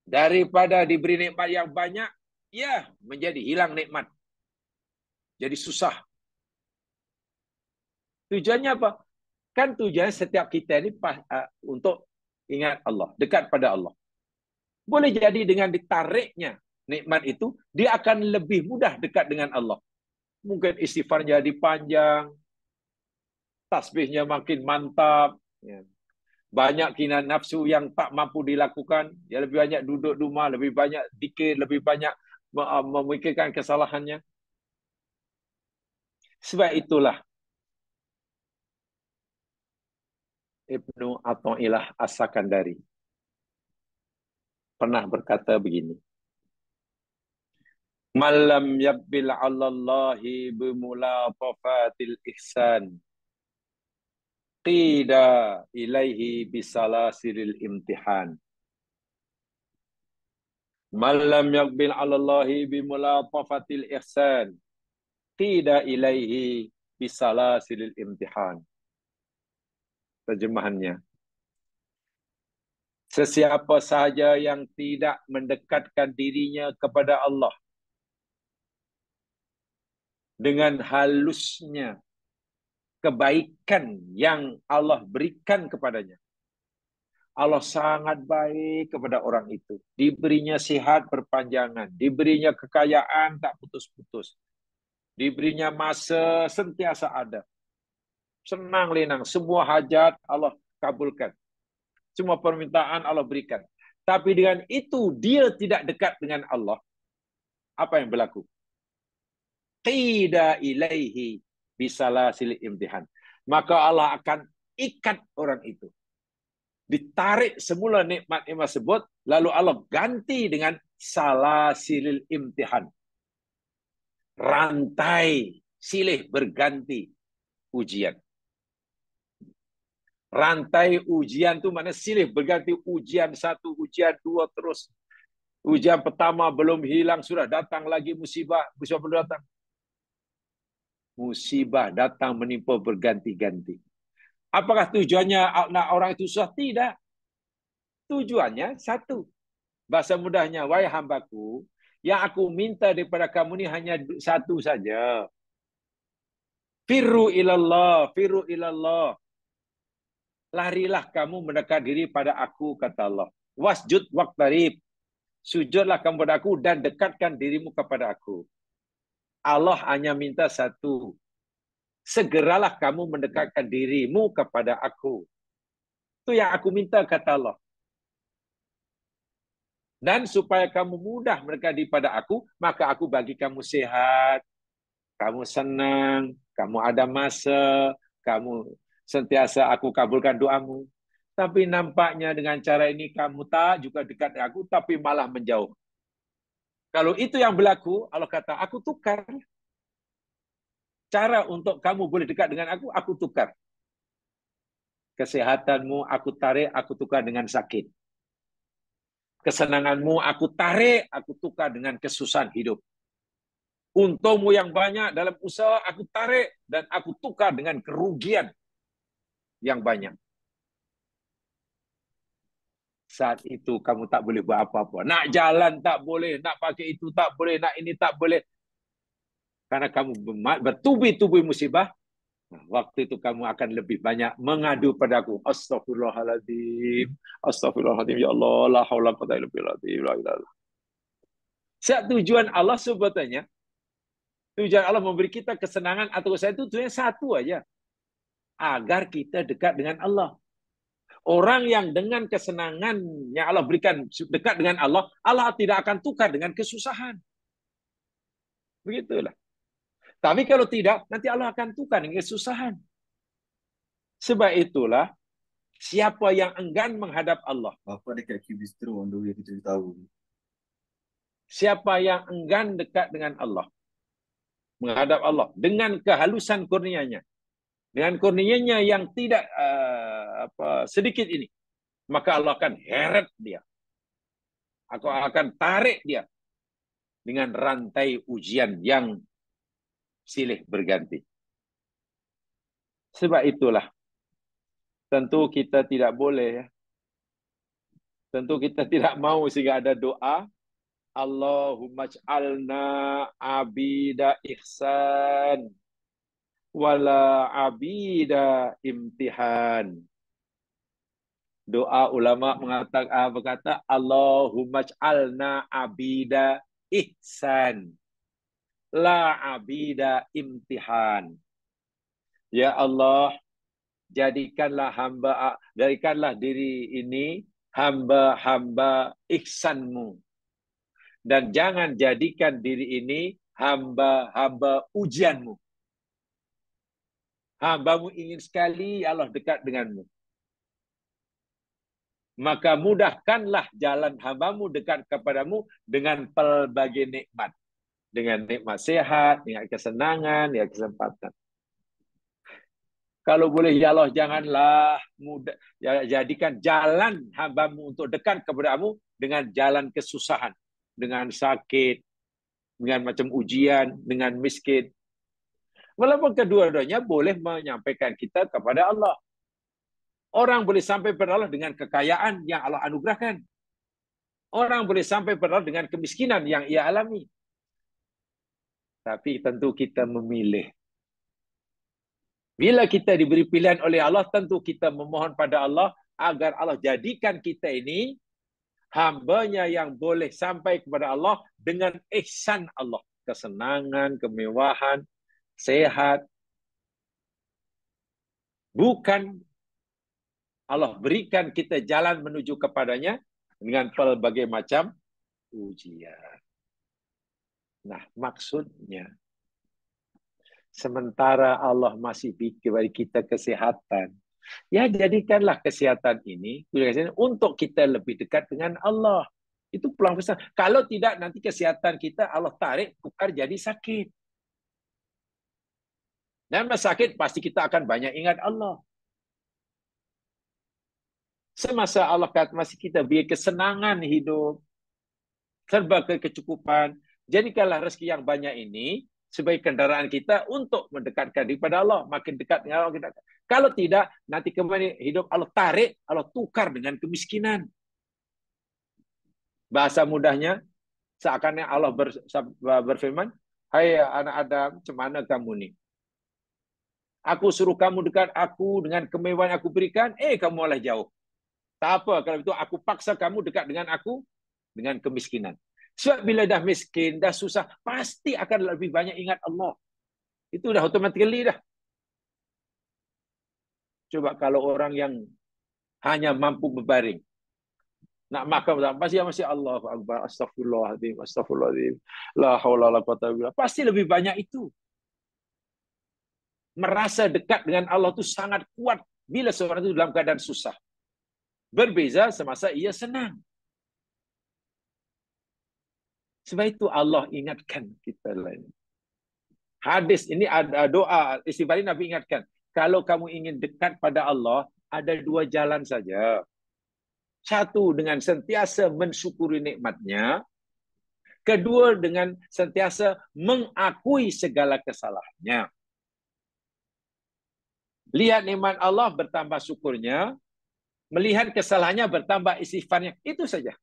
Daripada diberi nikmat yang banyak, ya menjadi hilang nikmat. Jadi susah. Tujuannya apa? Kan tujuan setiap kita ini untuk ingat Allah, dekat pada Allah. Boleh jadi dengan ditariknya nikmat itu, dia akan lebih mudah dekat dengan Allah. Mungkin istighfarnya jadi panjang, tasbihnya makin mantap, banyak keinginan nafsu yang tak mampu dilakukan, ya lebih banyak duduk di rumah, lebih banyak zikir, lebih banyak memikirkan kesalahannya. Sebab itulah Ibnu Athaillah As-Sakandari pernah berkata begini. Malam yabbil 'alallahi bimulatafatil ihsan qida ilaihi bisalasilil imtihan. Malam yabbil 'alallahi bimulatafatil ihsan qida ilaihi bisalasilil imtihan. Terjemahannya, sesiapa sahaja yang tidak mendekatkan dirinya kepada Allah dengan halusnya kebaikan yang Allah berikan kepadanya. Allah sangat baik kepada orang itu. Diberinya sehat berpanjangan, diberinya kekayaan tak putus-putus, diberinya masa sentiasa ada. Senang lenang, semua hajat Allah kabulkan. Semua permintaan Allah berikan. Tapi dengan itu dia tidak dekat dengan Allah. Apa yang berlaku? Qida ilaihi bisalasil imtihan. Maka Allah akan ikat orang itu. Ditarik semula nikmat-nikmat tersebut, lalu Allah ganti dengan salasilil imtihan. Rantai silih berganti ujian. Rantai ujian itu mana silih berganti, ujian satu, ujian dua, terus. Ujian pertama belum hilang, sudah datang lagi musibah. Musibah belum datang. Musibah datang menimpa berganti-ganti. Apakah tujuannya nak orang itu susah? Tidak. Tujuannya satu. Bahasa mudahnya, wahai hambaku, yang aku minta daripada kamu ni hanya satu saja. Firru ilallah, firru ilallah. Larilah kamu mendekat diri pada aku, kata Allah. Wasjud waqtarib. Sujudlah kamu pada aku dan dekatkan dirimu kepada aku. Allah hanya minta satu. Segeralah kamu mendekatkan dirimu kepada aku. Itu yang aku minta, kata Allah. Dan supaya kamu mudah mendekat diri pada aku, maka aku bagi kamu sehat. kamu senang, kamu ada masa, kamu sentiasa aku kabulkan doamu. Tapi nampaknya dengan cara ini kamu tak juga dekat dengan aku, tapi malah menjauh. Kalau itu yang berlaku, Allah kata, aku tukar. Cara untuk kamu boleh dekat dengan aku tukar. Kesehatanmu aku tarik, aku tukar dengan sakit. Kesenanganmu aku tarik, aku tukar dengan kesusahan hidup. Untungmu yang banyak dalam usaha aku tarik dan aku tukar dengan kerugian yang banyak. Saat itu kamu tak boleh buat apa-apa. Nak jalan tak boleh, nak pakai itu tak boleh, nak ini tak boleh. Karena kamu bertubi-tubi musibah, waktu itu kamu akan lebih banyak mengadu padaku. Astaghfirullahaladzim. Astaghfirullahaladzim. Ya Allah. La haula wa la quwwata illa billah. Saat tujuan Allah sebetulnya, tujuan Allah memberi kita kesenangan atau kesenangan itu tujuannya satu aja. Agar kita dekat dengan Allah. Orang yang dengan kesenangan yang Allah berikan dekat dengan Allah, Allah tidak akan tukar dengan kesusahan. Begitulah. Tapi kalau tidak, nanti Allah akan tukar dengan kesusahan. Sebab itulah, siapa yang enggan menghadap Allah. Apa dekat Kibistro on the way kita tahu. Siapa yang enggan dekat dengan Allah. Menghadap Allah. Dengan kehalusan kurnianya. Dengan kurnianya yang tidak sedikit ini. Maka Allah akan heret dia. Aku akan tarik dia. Dengan rantai ujian yang silih berganti. Sebab itulah. Tentu kita tidak boleh. Tentu kita tidak mau sehingga ada doa. Allahumma ij'alna abida ihsan. Wala abida imtihan. Doa ulama berkata Allahumma ij'alna abida ihsan. La abida imtihan. Ya Allah, jadikanlah diri ini hamba-hamba ihsanmu. Dan jangan jadikan diri ini hamba-hamba ujianmu. Hambamu ingin sekali Allah dekat denganmu. Maka mudahkanlah jalan hambamu dekat kepadamu dengan pelbagai nikmat. Dengan nikmat sehat, dengan kesenangan, dengan kesempatan. Kalau boleh ya Allah janganlah jadikan jalan hambamu untuk dekat kepadamu dengan jalan kesusahan, dengan sakit, dengan macam ujian, dengan miskin. Walaupun kedua-duanya boleh menyampaikan kita kepada Allah. Orang boleh sampai kepada Allah dengan kekayaan yang Allah anugerahkan. Orang boleh sampai kepada Allah dengan kemiskinan yang ia alami. Tapi tentu kita memilih. Bila kita diberi pilihan oleh Allah, tentu kita memohon pada Allah agar Allah jadikan kita ini hambanya yang boleh sampai kepada Allah dengan ihsan Allah. Kesenangan, kemewahan, sehat. Bukan Allah berikan kita jalan menuju kepadanya dengan pelbagai macam ujian. Nah, maksudnya sementara Allah masih beri kita kesehatan, ya jadikanlah kesehatan ini untuk kita lebih dekat dengan Allah. Itu peluang besar. Kalau tidak, nanti kesehatan kita Allah tarik, tukar jadi sakit. Dan masa sakit, pasti kita akan banyak ingat Allah. Semasa Allah kata masih kita beri kesenangan hidup, serba kecukupan, jadikanlah rezeki yang banyak ini sebagai kendaraan kita untuk mendekatkan diri kepada Allah. Makin dekat dengan Allah kita. Kalau tidak, nanti kembali hidup Allah tarik, Allah tukar dengan kemiskinan. Bahasa mudahnya, seakan Allah berfirman, hai anak Adam, macam mana kamu ni? Aku suruh kamu dekat aku dengan kemewahan aku berikan, kamu malah jauh. Tak apa, kalau itu aku paksa kamu dekat dengan aku dengan kemiskinan. Sebab bila dah miskin, dah susah, pasti akan lebih banyak ingat Allah. Itu dah automatically dah. Coba kalau orang yang hanya mampu berbaring, nak makan masih Allah Akbar, astagfirullahaladzim, astagfirullahaladzim, la haula wala quwwata illa billah. Pasti lebih banyak itu. merasa dekat dengan Allah itu sangat kuat bila seorang itu dalam keadaan susah. Berbeza semasa ia senang. Sebab itu Allah ingatkan kita lain. Hadis ini ada doa istighfar Nabi ingatkan. Kalau kamu ingin dekat pada Allah, ada dua jalan saja. Satu dengan sentiasa mensyukuri nikmatnya. Kedua dengan sentiasa mengakui segala kesalahannya. Lihat nikmat Allah bertambah syukurnya. Melihat kesalahannya bertambah istighfarnya. Itu saja.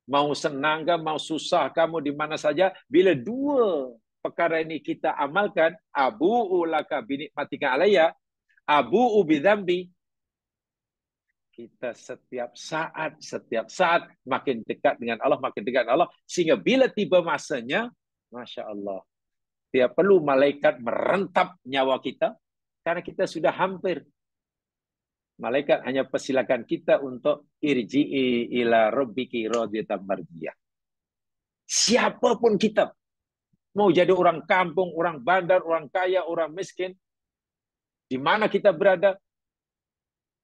Mau senang ke, mau susah kamu di mana saja. Bila dua perkara ini kita amalkan. Abu'u laka binikmatika alaiya. Abu'u bidhambi. Kita setiap saat makin dekat dengan Allah, makin dekat dengan Allah. Sehingga bila tiba masanya, Masya Allah. Tidak perlu malaikat merentap nyawa kita. Karena kita sudah hampir. Malaikat hanya persilakan kita untuk irji'i ila rabbiki radiyatan mardiyah. Siapapun kita, mau jadi orang kampung, orang bandar, orang kaya, orang miskin, di mana kita berada,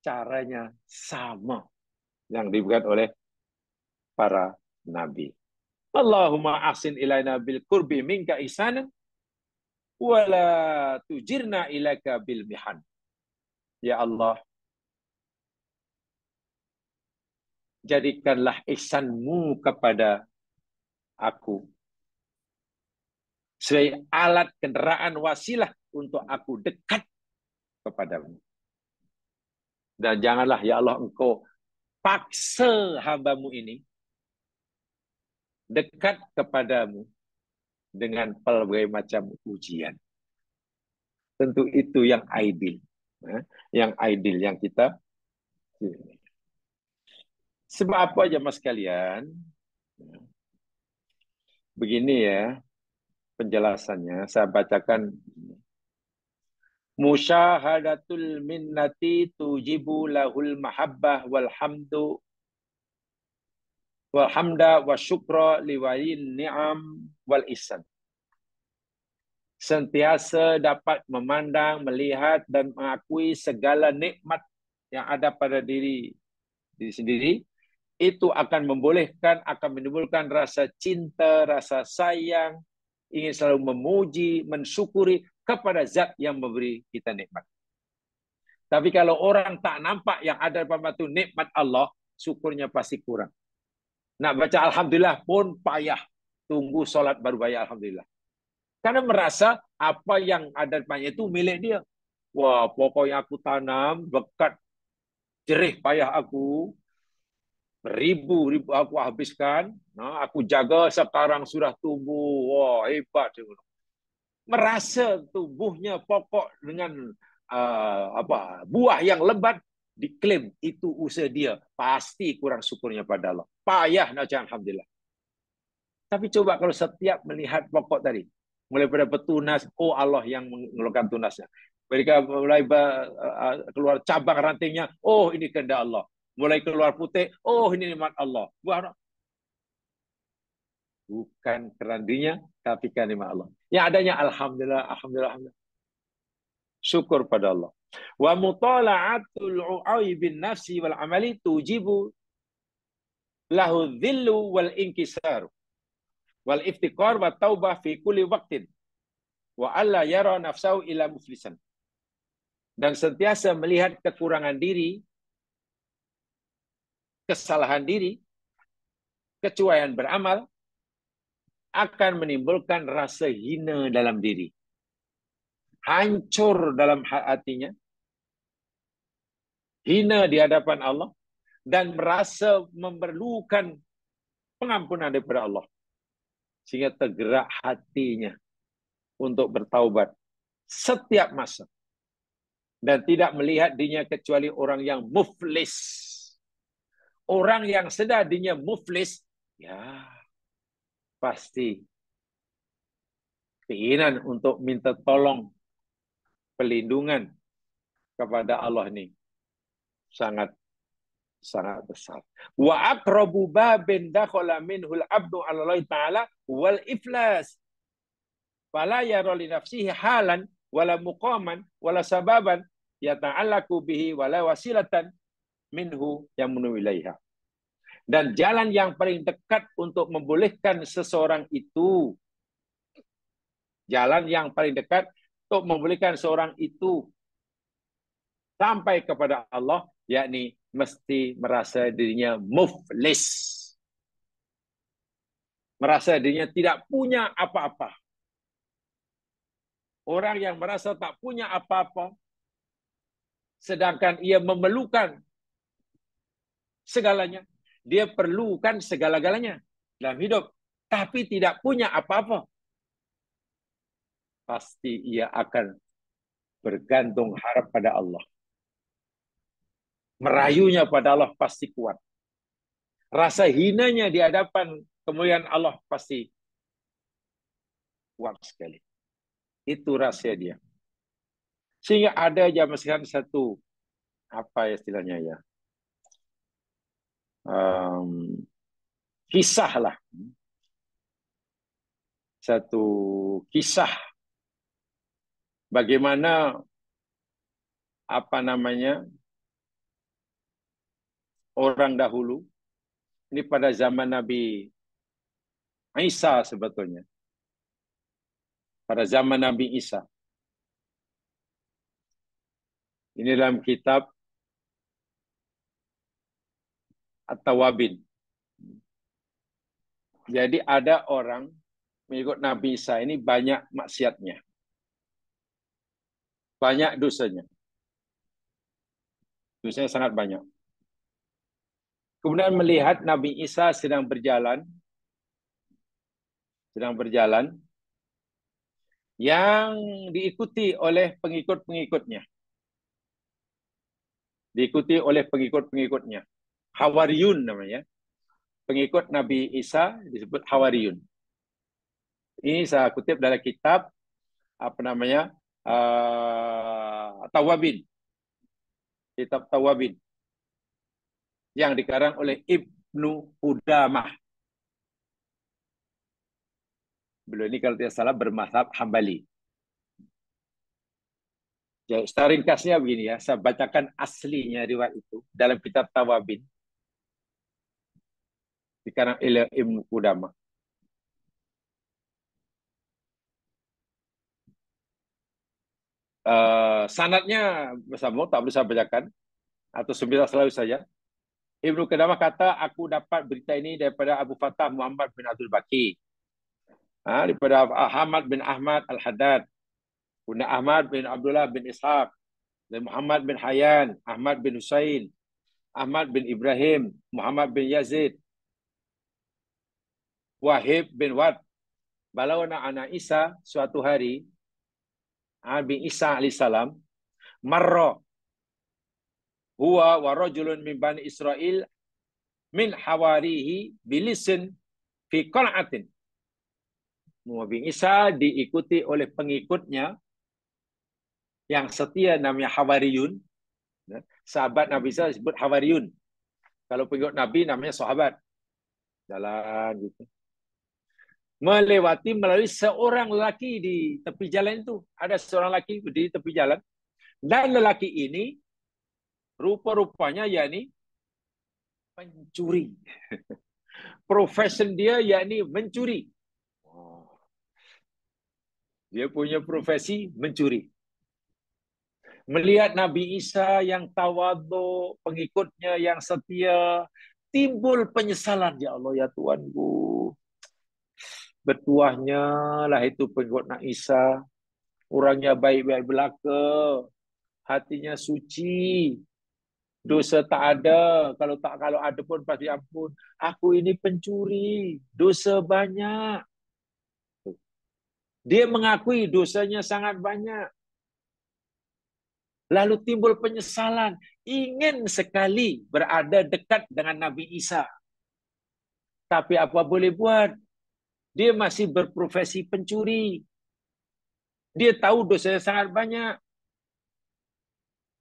caranya sama yang diberikan oleh para nabi. Allahumma ahsin ilaina bil qurbi minka ihsanan wala tujirna ilaka bil mihan. Ya Allah, jadikanlah ihsanmu kepada aku sebagai alat kendaraan wasilah untuk aku dekat kepadamu. Dan janganlah ya Allah engkau paksa hambamu ini dekat kepadamu dengan pelbagai macam ujian. Tentu itu yang ideal. Yang ideal yang kita. Sebab apa aja mas kalian? Begini ya penjelasannya. Saya bacakan. Musyahadatul minnati tujibu lahul mahabbah walhamdu walhamda wa syukra liwalin ni'am wal ihsan. Sentiasa dapat memandang, melihat dan mengakui segala nikmat yang ada pada diri sendiri, itu akan membolehkan, akan menimbulkan rasa cinta, rasa sayang, ingin selalu memuji, mensyukuri kepada zat yang memberi kita nikmat. Tapi kalau orang tak nampak yang ada pada itu nikmat Allah, syukurnya pasti kurang. Nak baca Alhamdulillah pun payah. Tunggu solat baru bayar Alhamdulillah. Karena merasa apa yang ada depannya itu milik dia. Wah, pokoknya aku tanam, bekat, jerih payah aku, ribu-ribu aku habiskan, nah, aku jaga sekarang sudah tumbuh, wah hebat. Merasa tubuhnya pokok dengan buah yang lebat, diklaim itu usaha dia, pasti kurang syukurnya pada Allah. Payah nak cakap Alhamdulillah. Tapi coba kalau setiap melihat pokok tadi, mulai pada bertunas, oh Allah yang mengeluarkan tunasnya. Mereka mulai keluar cabang rantingnya, oh ini kehendak Allah. Mulai keluar putih, oh ini nikmat Allah. Bukan kerana dirinya, tapi kerana nikmat Allah. Yang adanya Alhamdulillah, Alhamdulillah, Alhamdulillah. Syukur pada Allah. Wa mutala'atul u'ai bin nafsi wal amali tujibu lahu dhillu wal inkisaru wal iftiqar wa taubah fi kulli waqtin wa alla yara nafsahu ila muflisan. Dan sentiasa melihat kekurangan diri, kesalahan diri, kecuaian beramal akan menimbulkan rasa hina dalam diri. Hancur dalam hatinya, hina di hadapan Allah, dan merasa memerlukan pengampunan daripada Allah. Sehingga tergerak hatinya untuk bertaubat setiap masa. Dan tidak melihat dirinya kecuali orang yang muflis. Orang yang sedar dirinya muflis, ya pasti keinginan untuk minta tolong, pelindungan kepada Allah ini sangat besar. Wa aqrabu babin dakhala minhul abdu 'ala Allah taala wal iflas. Fala yara li nafsihi halan wala muqaman wala sababan yata'allaqu bihi wala wasilatan minhu yang menuju ilaiha. Dan jalan yang paling dekat untuk membolehkan seseorang itu, jalan yang paling dekat untuk membolehkan seorang itu sampai kepada Allah, yakni mesti merasa dirinya muflis. Merasa dirinya tidak punya apa-apa. Orang yang merasa tak punya apa-apa, sedangkan ia memerlukan segalanya. Dia perlukan segala-galanya dalam hidup, tapi tidak punya apa-apa. Pasti ia akan bergantung harap pada Allah. Merayunya pada Allah pasti kuat. Rasa hinanya di hadapan kemuliaan Allah pasti kuat sekali. Itu rahasia dia. Sehingga ada zaman sekarang satu, apa istilahnya ya, kisah lah. Satu kisah bagaimana apa namanya orang dahulu, ini pada zaman Nabi Isa sebetulnya. Pada zaman Nabi Isa. Ini dalam kitab At-Tawabin. Jadi ada orang mengikut Nabi Isa ini banyak maksiatnya. Banyak dosanya. Dosanya sangat banyak. Kemudian melihat Nabi Isa sedang berjalan yang diikuti oleh pengikut-pengikutnya. Diikuti oleh pengikut-pengikutnya. Hawariyun namanya. Pengikut Nabi Isa disebut Hawariyun. Ini saya kutip dalam kitab apa namanya? Tawabin. Kitab Tawabin. Yang dikarang oleh Ibnu Qudamah. Beliau ini kalau tidak salah bermazhab Hambali. Ya, secara ringkasnya begini ya, saya bacakan aslinya riwayat itu dalam kitab Tawabin. Dikarang oleh Ibnu Qudamah. Sanadnya bersama tak boleh saya bacakan atau sebentar selalu saja. Ibnu Qudamah kata, aku dapat berita ini daripada Abu Fatah Muhammad bin Abdul Baqi. Daripada Ahmad bin Ahmad Al-Haddad. Kemudian Ahmad bin Abdullah bin Ishaq. Dan Muhammad bin Hayyan. Ahmad bin Husain. Ahmad bin Ibrahim. Muhammad bin Yazid. Wahib bin Wad. Balawna ana Isa suatu hari. Nabi Isa alaihissalam. Marra. Huwa wa rajulun min Bani Israel. Min hawarihi bilisin fi qal'atin. Nabi Isa diikuti oleh pengikutnya yang setia namanya Hawariyun. Sahabat Nabi Isa disebut Hawariyun. Kalau pengikut Nabi namanya sahabat. Jalan gitu. Melalui seorang lelaki di tepi jalan itu. Ada seorang lelaki di tepi jalan. Dan lelaki ini rupa-rupanya yakni pencuri. Profesi dia yakni mencuri. Dia punya profesi mencuri. Melihat Nabi Isa yang tawadhu, pengikutnya yang setia, timbul penyesalan. Ya Allah, ya Tuhanku. Bertuahnya lah itu pengikut Nabi Isa. Orangnya baik-baik belaka. Hatinya suci. Dosa tak ada. Kalau ada pun pasti ampun. Aku ini pencuri. Dosa banyak. Dia mengakui dosanya sangat banyak. Lalu timbul penyesalan. Ingin sekali berada dekat dengan Nabi Isa. Tapi apa boleh buat? Dia masih berprofesi pencuri. Dia tahu dosanya sangat banyak.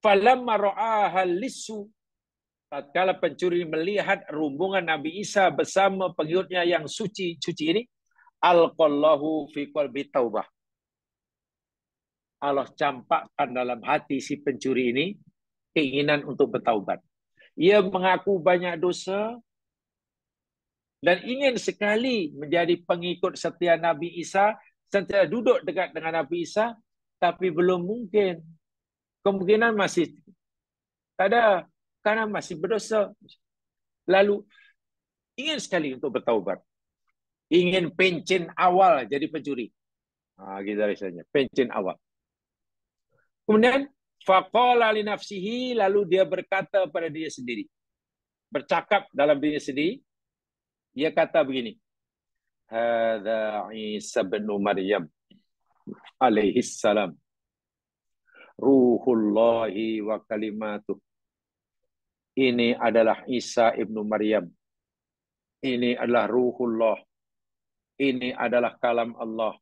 Falamma ra'ahal lissu. Tatkala pencuri melihat rombongan Nabi Isa bersama pengikutnya yang suci ini. Alqallahu fi qalbi taubah. Allah campakkan dalam hati si pencuri ini keinginan untuk bertaubat. Ia mengaku banyak dosa dan ingin sekali menjadi pengikut setia Nabi Isa, sentiasa duduk dekat dengan Nabi Isa, tapi belum mungkin. Kemungkinan masih tak ada, karena masih berdosa. Lalu ingin sekali untuk bertaubat. Ingin pencen awal jadi pencuri. Gitu rasanya, pencen awal. Kemudian faqala li nafsihi, lalu dia berkata pada diri sendiri. Bercakap dalam diri sendiri, dia kata begini. Hadza Isa bin Maryam alaihi salam. Ruhullahi wa kalimatuh. Ini adalah Isa ibnu Maryam. Ini adalah Ruhullah. Ini adalah kalam Allah.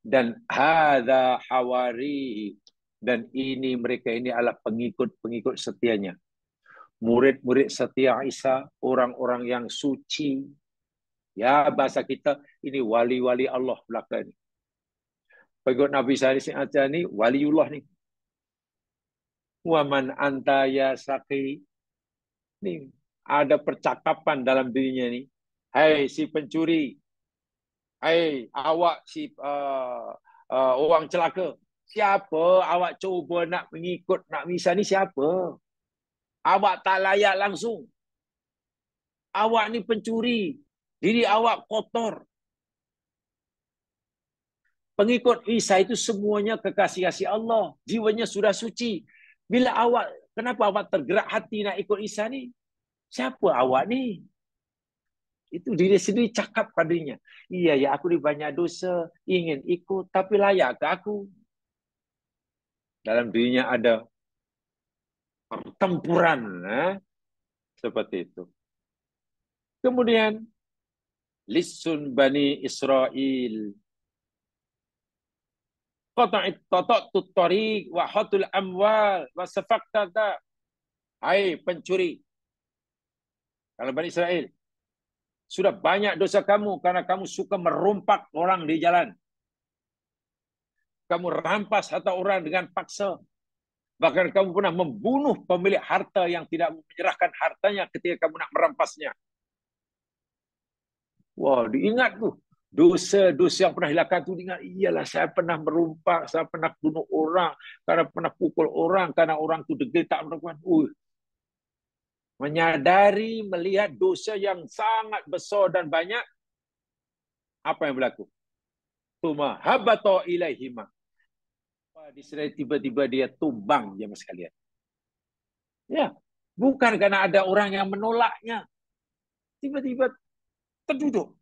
Dan hadza hawari. Dan ini mereka ini adalah pengikut-pengikut setianya. Murid-murid setia Isa, orang-orang yang suci. Ya, bahasa kita ini wali-wali Allah belakang ini. Pengikut Nabi sallallahu alaihi ini waliullah ni. Wa man anta ya saqi. Ni ada percakapan dalam dirinya ni. Hai si pencuri. Hai awak si orang celaka. Siapa awak cuba nak mengikut nak misal ni siapa? Awak tak layak langsung. Awak ni pencuri. Diri awak kotor. Pengikut Isa itu semuanya kekasih-kasih Allah. Jiwanya sudah suci. Bila awak, kenapa awak tergerak hati nak ikut Isa ni? Siapa awak ni? Itu diri sendiri cakap padanya. Iya, ya aku ni banyak dosa. Ingin ikut, tapi layak ke aku? Dalam dirinya ada pertempuran. Seperti itu. Kemudian, Lisun Bani Israel. Qata'it tariq wa hatul amwal wa safaqta. Hai pencuri. Kalau Bani Israel, sudah banyak dosa kamu karena kamu suka merompak orang di jalan. Kamu rampas harta orang dengan paksa. Bahkan kamu pernah membunuh pemilik harta yang tidak menyerahkan hartanya ketika kamu nak merampasnya. Wah, diingat tuh. Dosa-dosa yang pernah dilakukan itu diingat. Iyalah, saya pernah merompak, saya pernah bunuh orang, karena pernah pukul orang, karena orang itu degil tak melakukan. Menyadari, melihat dosa yang sangat besar dan banyak, apa yang berlaku? Tuma habato ilaihima. Tiba-tiba dia tumbang jemaah sekalian. Ya, bukan karena ada orang yang menolaknya. Tiba-tiba terduduk.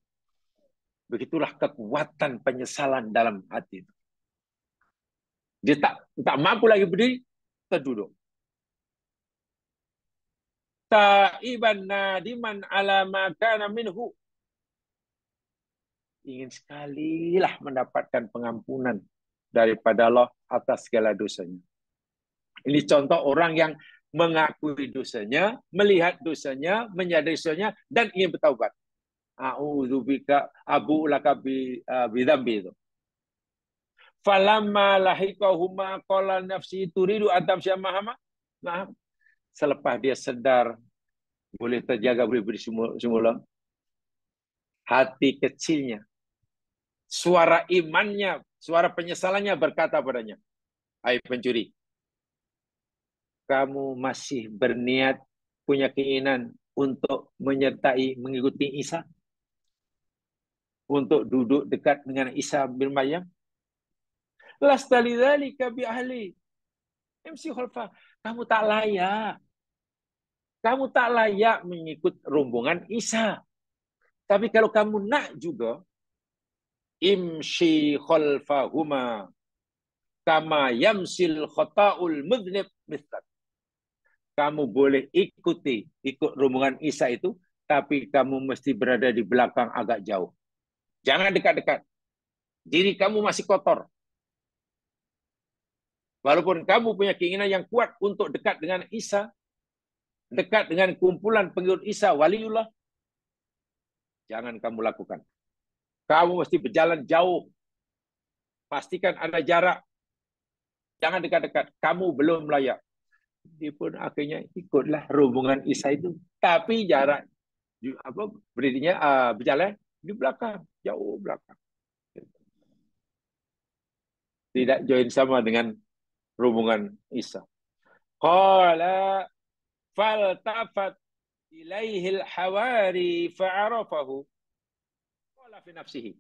Begitulah kekuatan penyesalan dalam hati itu. Dia tak mampu lagi berdiri, terduduk. Ta'iban nadiman ala ma kana minhu. Ingin sekalilah mendapatkan pengampunan daripada Allah atas segala dosanya. Ini contoh orang yang mengakui dosanya, melihat dosanya, menyadari dosanya, dan ingin bertaubat. A'udzubika abu'laka bidambi itu. Falamma lahiqahuma qala nafsi turidu atam syamahama. Nah, selepas dia sedar, boleh terjaga, boleh beri semula, hati kecilnya, suara imannya, suara penyesalannya berkata padanya, hai pencuri, kamu masih berniat, punya keinginan untuk menyertai, mengikuti Isa? Untuk duduk dekat dengan Isa bin Maryam? Lasta lidzalika bi ahli. MC Khalfa, kamu tak layak. Kamu tak layak mengikut rombongan Isa. Tapi kalau kamu nak juga, imshi khalfahuma kama yamsil khata'ul mudhnib mislat. Kamu boleh ikut rombongan Isa itu, tapi kamu mesti berada di belakang agak jauh. Jangan dekat-dekat. Diri kamu masih kotor. Walaupun kamu punya keinginan yang kuat untuk dekat dengan Isa, dekat dengan kumpulan pengikut Isa, waliullah, jangan kamu lakukan. Kamu mesti berjalan jauh. Pastikan ada jarak. Jangan dekat-dekat. Kamu belum layak. Dia pun akhirnya ikutlah rombongan Isa itu. Tapi jarak berdirinya berjalan di belakang, jauh belakang. Tidak join sama dengan rombongan Isa. Qala faltafat ilaihil hawari fa'arafahu. Qala fi nafsihi.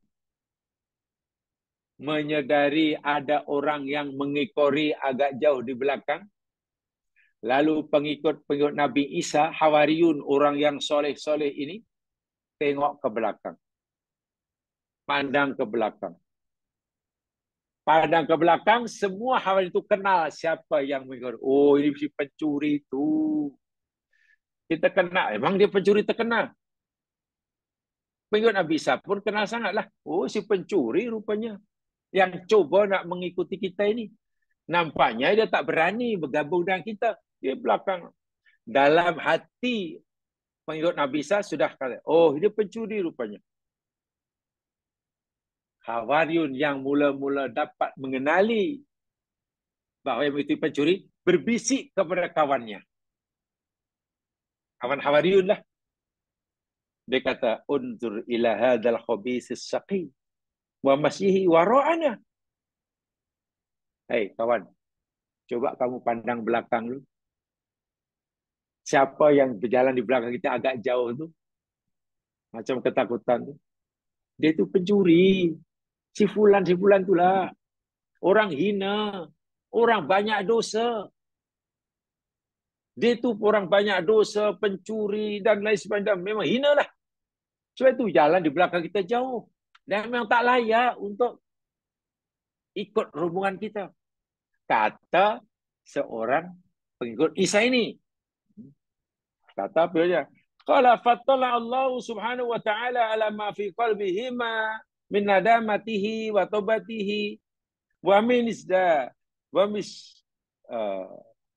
Menyadari ada orang yang mengikori agak jauh di belakang. Lalu pengikut-pengikut Nabi Isa, Hawariyun, orang yang soleh-soleh ini, tengok ke belakang. Pandang ke belakang. Pandang ke belakang, semua Hawari itu kenal siapa yang mengikori. Oh, ini si pencuri itu. Kita kenal. Emang dia pencuri terkenal. Pengikut Nabi Isa pun kenal sangatlah. Oh, si pencuri rupanya. Yang coba nak mengikuti kita ini. Nampaknya dia tak berani bergabung dengan kita. Di belakang. Dalam hati pengikut Nabi Isa sudah kata, oh, dia pencuri rupanya. Hawariyun yang mula-mula dapat mengenali bahawa yang itu pencuri, berbisik kepada kawannya. Kawan Hawariyun lah. Dia kata, unzur ila hadal khabisis saqi wa masyihi wara'ana. Hei kawan, coba kamu pandang belakang dulu. Siapa yang berjalan di belakang kita agak jauh tu? Macam ketakutan tu. Dia tu pencuri. Si fulan itulah. Orang hina. Orang banyak dosa. Dia tu orang banyak dosa, pencuri dan lain sebagainya. Memang hina lah. Sebab itu jalan di belakang kita jauh. Dan memang tak layak untuk ikut rombongan kita. Kata seorang pengikut Isa ini. Kata apa dia? Qala fattala Allah subhanahu wa ta'ala ala ma fi qalbihima min nadamatihi wa taubatihi wa min isda wa mis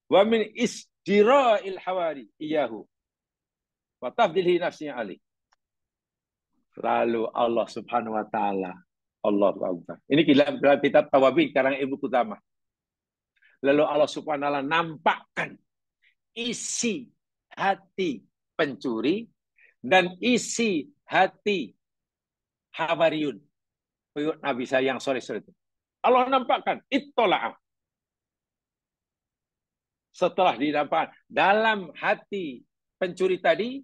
wa min isdira'il hawari iyahu wa tafdilhi nafsinya alih. Lalu Allah subhanahu wa ta'ala Allah Akbar. Ini kitab Tawabin karang Ibnu Qudamah. Lalu Allah subhanahu wa ta'ala nampakkan isi hati pencuri dan isi hati Hawariyun, pengikut Nabi saya yang sore-sore itu. Allah nampakkan ittola'ah. Setelah dinampakkan dalam hati pencuri tadi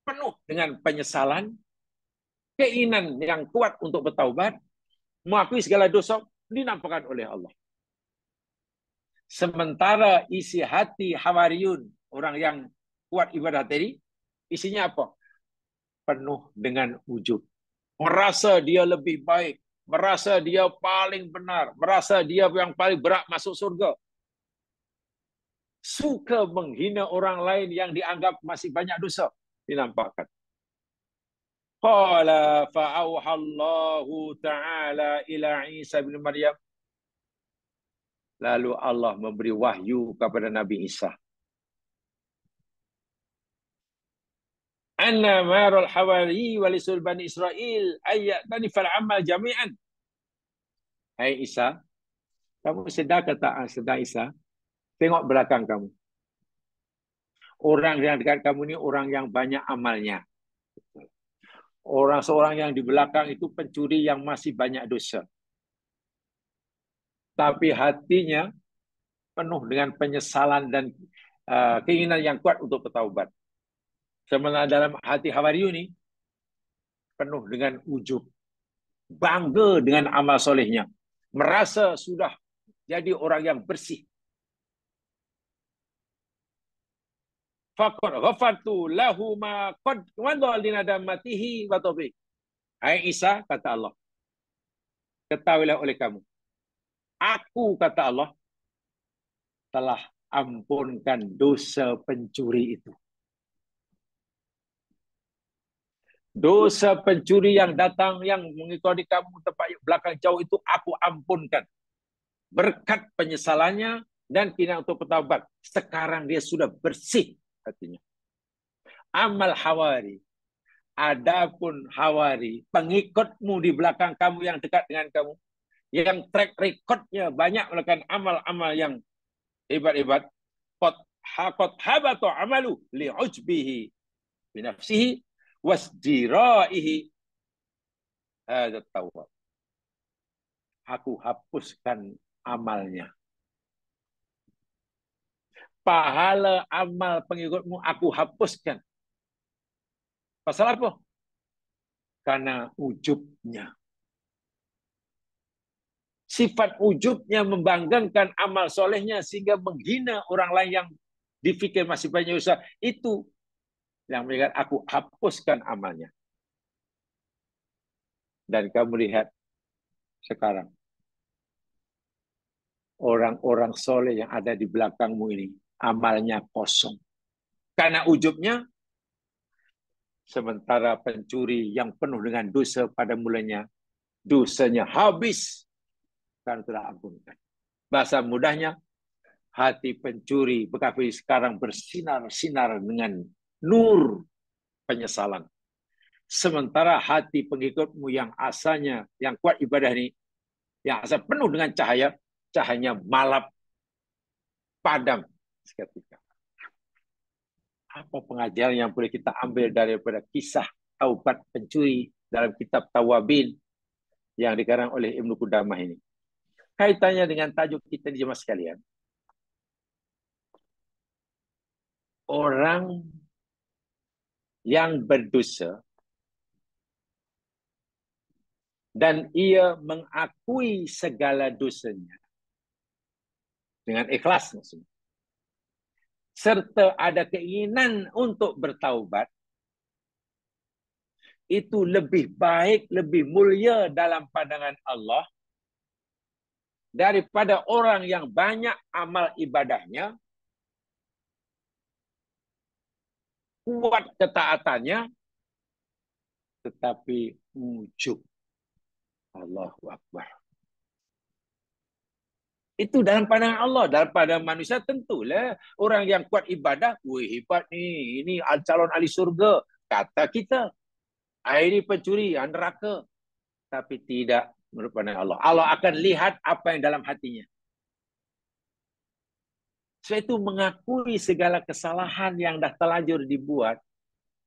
penuh dengan penyesalan, keinginan yang kuat untuk bertaubat, mengakui segala dosa, dinampakkan oleh Allah. Sementara isi hati Hawariyun, orang yang kuat ibadah tadi, isinya apa? Penuh dengan ujub. Merasa dia lebih baik. Merasa dia paling benar. Merasa dia yang paling berat masuk surga. Suka menghina orang lain yang dianggap masih banyak dosa. Dinampakkan. Qala fa'auhallahu ta'ala ila Isa bin Maryam. Lalu Allah memberi wahyu kepada Nabi Isa. Anna marul hawari walisul bani Israel ayatani fal amal jami'an. Hai Isa, kamu sedar ke tak? Sedar Isa? Tengok belakang kamu. Orang yang dekat kamu ni orang yang banyak amalnya. Seorang yang di belakang itu pencuri yang masih banyak dosa. Tapi hatinya penuh dengan penyesalan dan keinginan yang kuat untuk bertaubat. Sementara dalam hati Hawariyun ini penuh dengan ujub, bangga dengan amal solehnya, merasa sudah jadi orang yang bersih. Faqad ghafartu lahu ma qad wadha li nadamatihi wa tawbi. Hai Isa, kata Allah, ketahuilah oleh kamu, aku, kata Allah, telah ampunkan dosa pencuri itu. Dosa pencuri yang datang, yang mengikuti kamu tempat belakang jauh itu, aku ampunkan. Berkat penyesalannya dan keinginan untuk bertaubat. Sekarang dia sudah bersih hatinya. Amal Hawari. Adapun Hawari, pengikutmu di belakang kamu yang dekat dengan kamu, yang track recordnya banyak melakukan amal-amal yang hebat-hebat, qad habata amalu li'ujbihi binafsihi wasdiraihi hadza tawab. Aku hapuskan amalnya. Pahala amal pengikutmu aku hapuskan. Pasal apa? Karena ujubnya. Sifat ujubnya membanggakan amal solehnya sehingga menghina orang lain yang dipikir masih banyak usaha. Itu yang melihat aku hapuskan amalnya. Dan kamu lihat sekarang. Orang-orang soleh yang ada di belakangmu ini. Amalnya kosong. Karena ujubnya. Sementara pencuri yang penuh dengan dosa pada mulanya. Dosanya habis. Karena telah ampunkan. Bahasa mudahnya. Hati pencuri bekafir sekarang bersinar-sinar dengan nur penyesalan. Sementara hati pengikutmu yang asalnya, yang kuat ibadah ini, yang asal penuh dengan cahaya, cahayanya malap, padam seketika. Apa pengajaran yang boleh kita ambil daripada kisah taubat pencuri dalam kitab Tawabin yang dikarang oleh Ibnu Qudamah ini? Kaitannya dengan tajuk kita di jemaah sekalian. Orang yang berdosa dan ia mengakui segala dosanya dengan ikhlas maksudnya, serta ada keinginan untuk bertaubat, itu lebih baik, lebih mulia dalam pandangan Allah daripada orang yang banyak amal ibadahnya, kuat ketaatannya, tetapi ujub. Allahu Akbar. Itu dalam pandangan Allah. Dalam pandangan manusia tentulah orang yang kuat ibadah, wih hebat nih, ini calon ahli surga. Kata kita, ini pencuri, neraka. Tapi tidak menurut pandangan Allah. Allah akan lihat apa yang dalam hatinya. Sebab itu mengakui segala kesalahan yang dah terlanjur dibuat,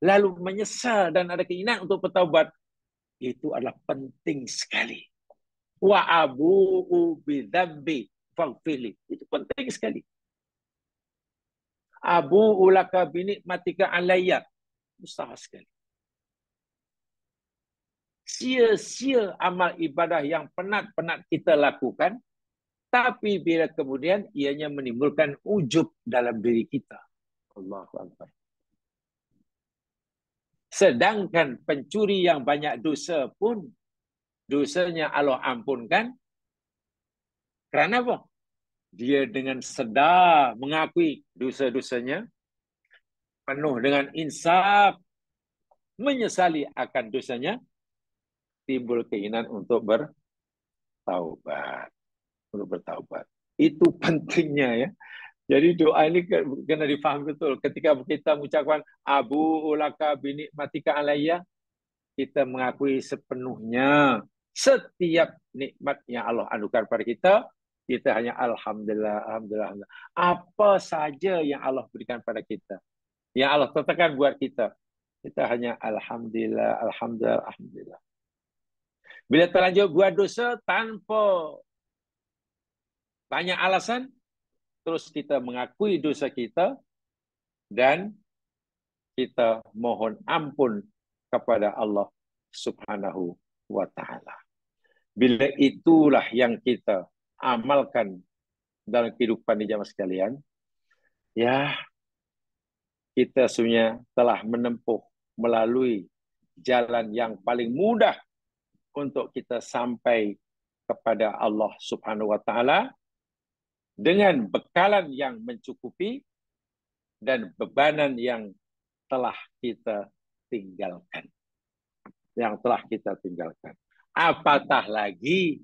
lalu menyesal dan ada keinginan untuk bertaubat, itu adalah penting sekali. Wa abu'u bidzambi faghfirli. Itu penting sekali. Abu'u laka binikmatika alayya. Usaha sekali. Sia-sia amal ibadah yang penat-penat kita lakukan, tapi bila kemudian ianya menimbulkan ujub dalam diri kita. Allahu Akbar. Sedangkan pencuri yang banyak dosa pun, dosanya Allah ampunkan. Kerana apa? Dia dengan sedar mengakui dosa-dosanya, penuh dengan insaf, menyesali akan dosanya, timbul keinginan untuk bertaubat. Untuk bertaubat. Itu pentingnya ya. Jadi doa ini kena difaham betul. Ketika kita mengucapkan Abu ulaka binikmatika alayya, kita mengakui sepenuhnya setiap nikmat yang Allah anugerahkan pada kita. Kita hanya alhamdulillah, alhamdulillah, alhamdulillah. Apa saja yang Allah berikan pada kita, yang Allah tetapkan buat kita, kita hanya alhamdulillah, alhamdulillah, alhamdulillah. Bila terlanjur buat dosa tanpa banyak alasan, terus kita mengakui dosa kita dan kita mohon ampun kepada Allah Subhanahu wa taala. Bila itulah yang kita amalkan dalam kehidupan di jamaah sekalian, ya kita sebenarnya telah menempuh melalui jalan yang paling mudah untuk kita sampai kepada Allah Subhanahu wa taala dengan bekalan yang mencukupi dan bebanan yang telah kita tinggalkan. Yang telah kita tinggalkan. Apatah lagi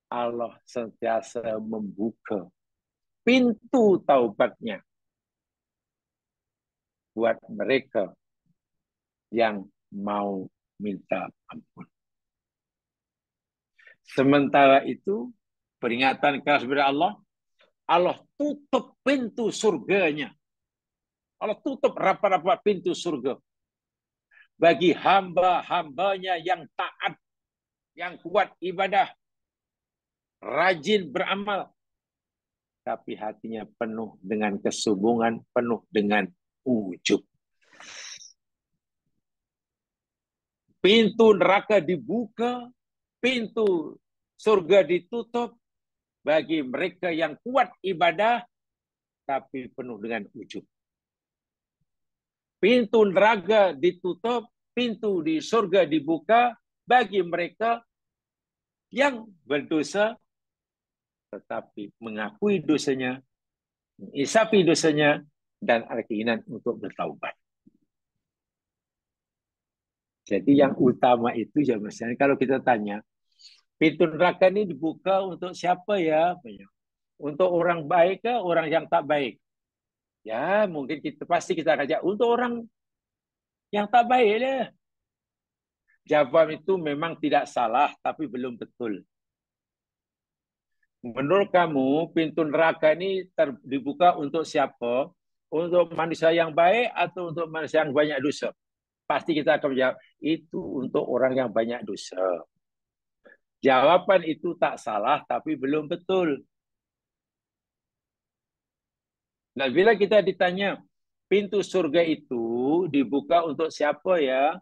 Allah sentiasa membuka pintu taubatnya buat mereka yang mau minta ampun. Sementara itu, peringatan keras kepada Allah, Allah tutup pintu surganya. Allah tutup rapat-rapat pintu surga bagi hamba-hambanya yang taat, yang kuat ibadah, rajin beramal, tapi hatinya penuh dengan kesombongan, penuh dengan ujub. Pintu neraka dibuka, pintu surga ditutup bagi mereka yang kuat ibadah, tapi penuh dengan ujub. Pintu neraka ditutup, pintu di surga dibuka bagi mereka yang berdosa, tetapi mengakui dosanya, mengisapi dosanya, dan ada keinginan untuk bertaubat. Jadi yang utama itu ya misalnya kalau kita tanya, pintu neraka ini dibuka untuk siapa ya? Untuk orang baik ke orang yang tak baik? Ya mungkin pasti kita ajak untuk orang yang tak baik lah. Jawaban itu memang tidak salah, tapi belum betul. Menurut kamu, pintu neraka ini dibuka untuk siapa? Untuk manusia yang baik atau untuk manusia yang banyak dosa? Pasti kita akan menjawab, itu untuk orang yang banyak dosa. Jawaban itu tak salah, tapi belum betul. Dan bila kita ditanya, pintu surga itu dibuka untuk siapa ya?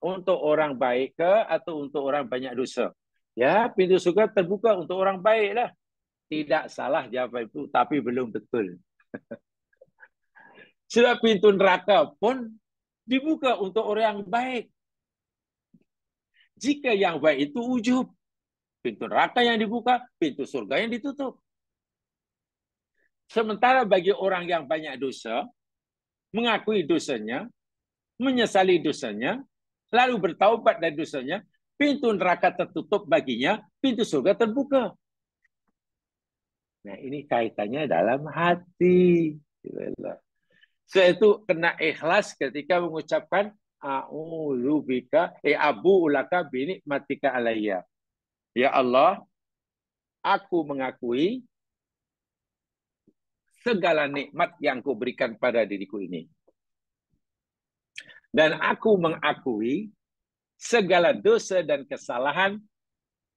Untuk orang baik ke atau untuk orang banyak dosa? Ya, pintu surga terbuka untuk orang baik lah. Tidak salah jawaban itu, tapi belum betul. Sebab pintu neraka pun dibuka untuk orang yang baik. Jika yang baik itu ujub, pintu neraka yang dibuka, pintu surga yang ditutup. Sementara bagi orang yang banyak dosa, mengakui dosanya, menyesali dosanya, lalu bertaubat dari dosanya, pintu neraka tertutup baginya, pintu surga terbuka. Nah, ini kaitannya dalam hati. Sebab itu kena ikhlas ketika mengucapkan a'udzubika abu ulaka binik matika alayya. Ya Allah, aku mengakui segala nikmat yang kau berikan pada diriku ini. Dan aku mengakui segala dosa dan kesalahan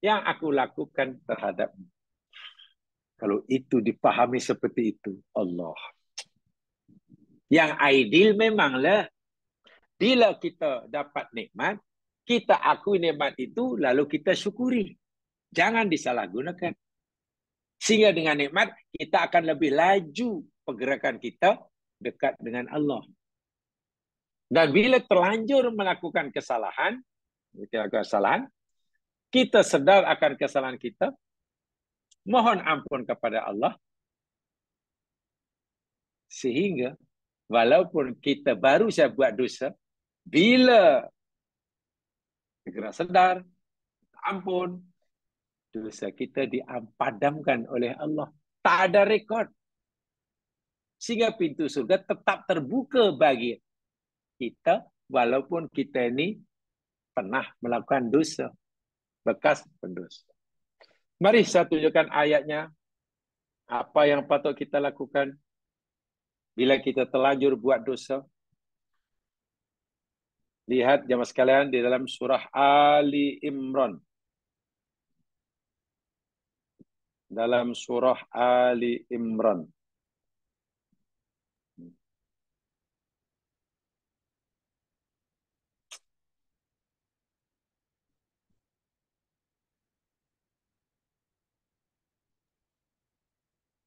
yang aku lakukan terhadapmu. Kalau itu dipahami seperti itu, Allah. Yang ideal memanglah, bila kita dapat nikmat, kita akui nikmat itu, lalu kita syukuri. Jangan disalahgunakan. Sehingga dengan nikmat, kita akan lebih laju pergerakan kita dekat dengan Allah. Dan bila terlanjur melakukan kesalahan, kita sedar akan kesalahan kita, mohon ampun kepada Allah, sehingga walaupun kita baru saja buat dosa, bila segera sadar, ampun, dosa kita dipadamkan oleh Allah. Tak ada rekod. Sehingga pintu surga tetap terbuka bagi kita, walaupun kita ini pernah melakukan dosa, bekas pendosa. Mari saya tunjukkan ayatnya, apa yang patut kita lakukan bila kita terlanjur buat dosa. Lihat jemaah sekalian di dalam surah Ali Imran. Dalam surah Ali Imran.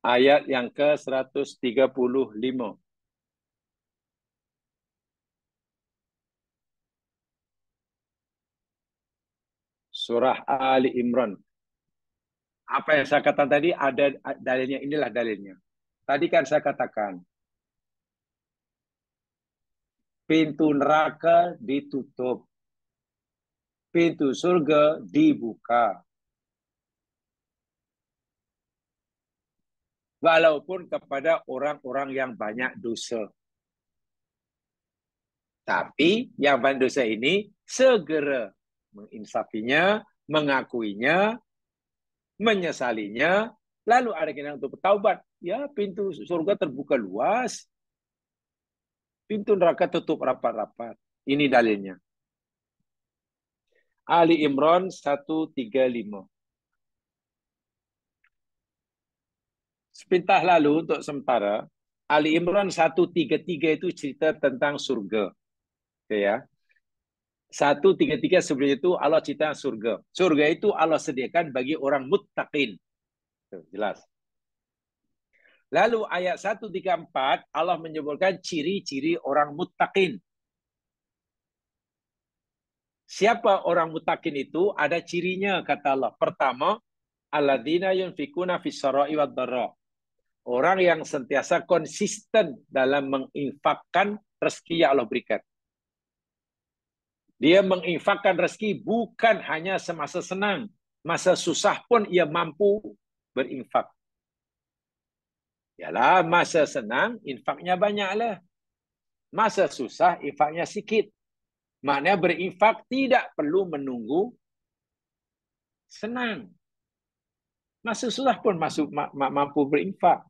Ayat yang ke-135. Surah Ali Imran. Apa yang saya katakan tadi, ada dalilnya, inilah dalilnya. Tadi kan saya katakan, pintu neraka ditutup, pintu surga dibuka. Walaupun kepada orang-orang yang banyak dosa. Tapi yang banyak dosa ini segera menginsafinya, mengakuinya, menyesalinya, lalu ada keinginan untuk bertaubat, ya pintu surga terbuka luas. Pintu neraka tutup rapat-rapat. Ini dalilnya. Ali Imran 135. Sepintas lalu untuk sementara, Ali Imran 133 itu cerita tentang surga. Okay, ya. 133 sebelum itu Allah cerita surga. Surga itu Allah sediakan bagi orang muttaqin. Jelas. Lalu ayat 134 Allah menyebutkan ciri-ciri orang muttaqin. Siapa orang muttaqin itu? Ada cirinya kata Allah. Pertama, alladzina yunfikuna fis sarai wad dharra. Orang yang sentiasa konsisten dalam menginfakkan rezeki yang Allah berikan. Dia menginfakkan rezeki bukan hanya semasa senang. Masa susah pun ia mampu berinfak. Yalah, masa senang, infaknya banyaklah. Masa susah, infaknya sikit. Maknanya berinfak tidak perlu menunggu senang. Masa susah pun mampu berinfak.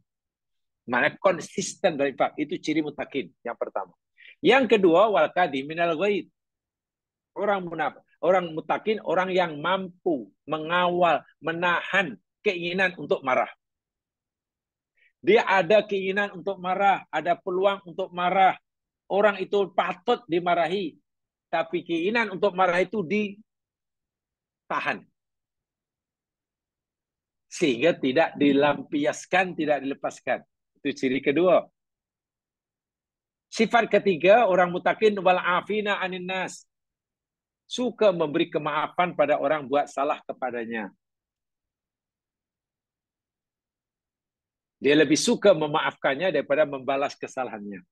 Maknanya konsisten berinfak. Itu ciri mutakin yang pertama. Yang kedua, wal kadhiminal ghaid. Orang mutakin, orang yang mampu mengawal, menahan keinginan untuk marah. Dia ada keinginan untuk marah, ada peluang untuk marah. Orang itu patut dimarahi, tapi keinginan untuk marah itu ditahan. Sehingga tidak dilampiaskan, tidak dilepaskan. Itu ciri kedua. Sifat ketiga, orang mutakin wal afina anin nas. Suka memberi kemaafan pada orang buat salah kepadanya. Dia lebih suka memaafkannya daripada membalas kesalahannya.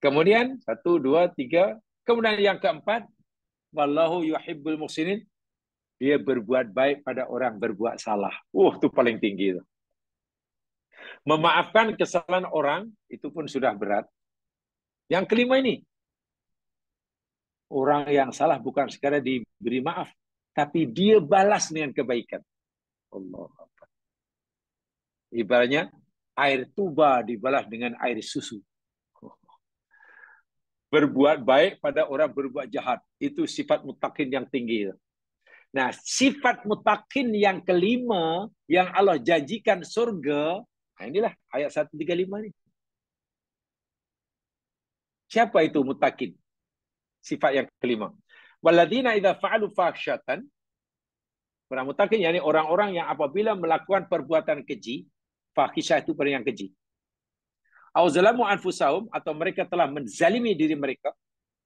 Kemudian, 1, 2, 3. Kemudian yang keempat, wallahu yuhibbul muhsinin. Dia berbuat baik pada orang berbuat salah. Itu paling tinggi. Memaafkan kesalahan orang, itu pun sudah berat. Yang kelima ini, orang yang salah bukan sekadar diberi maaf, tapi dia balas dengan kebaikan. Allah. Ibaratnya, air tuba dibalas dengan air susu. Berbuat baik pada orang berbuat jahat. Itu sifat mutakin yang tinggi. Nah, sifat mutakin yang kelima, yang Allah janjikan surga, nah inilah ayat 135 ini. Siapa itu mutakin? Sifat yang kelima. Walladzina idza fa'alu fahsyatan. Orang mutakin, yakni orang-orang yang apabila melakukan perbuatan keji, fahisyah itu perbuatan yang keji. Au zalamu anfusahum, atau mereka telah menzalimi diri mereka.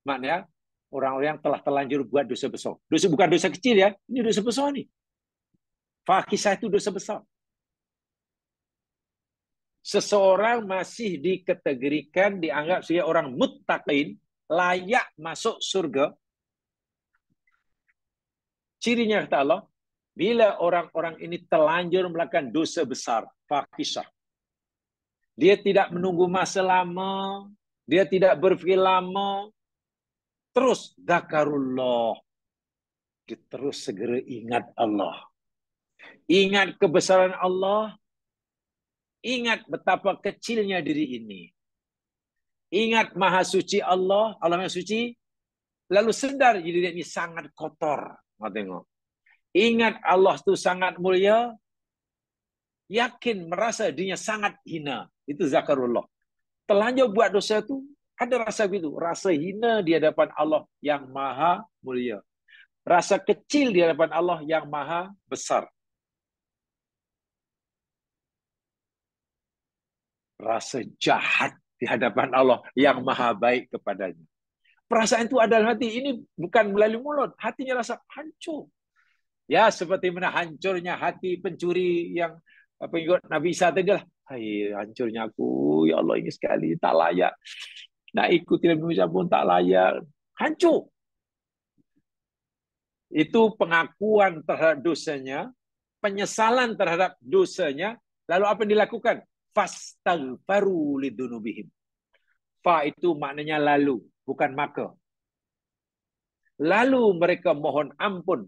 Maknanya orang-orang yang telah terlanjur buat dosa besar. Dosa bukan dosa kecil ya, ini dosa besar nih. Fahisyah itu dosa besar. Seseorang masih dikategorikan, dianggap sebagai orang muttaqin, layak masuk surga. Cirinya kata Allah, bila orang-orang ini terlanjur melakukan dosa besar, fahisyah. Dia tidak menunggu masa lama, dia tidak berpikir lama, terus zakarullah. Dia terus segera ingat Allah. Ingat kebesaran Allah, ingat betapa kecilnya diri ini. Ingat maha suci Allah, Allah maha suci, lalu sedar diri ini sangat kotor. Tengok. Ingat Allah itu sangat mulia, yakin merasa dirinya sangat hina. Itu zakarullah. Telanjur buat dosa itu, ada rasa begitu. Rasa hina di hadapan Allah yang maha mulia. Rasa kecil di hadapan Allah yang maha besar. Rasa jahat di hadapan Allah yang maha baik kepadanya. Perasaan itu ada dalam hati. Ini bukan melalui mulut. Hatinya rasa hancur. Ya, seperti mana hancurnya hati pencuri yang pengikut Nabi Isa tadi lah. Hai, hancurnya aku. Ya Allah, ini sekali tak layak. Nak ikuti Nabi Isa pun tak layak. Hancur. Itu pengakuan terhadap dosanya, penyesalan terhadap dosanya, lalu apa yang dilakukan? Fastaghfaru lidunubihim. Fa itu maknanya lalu, bukan maka. Lalu mereka mohon ampun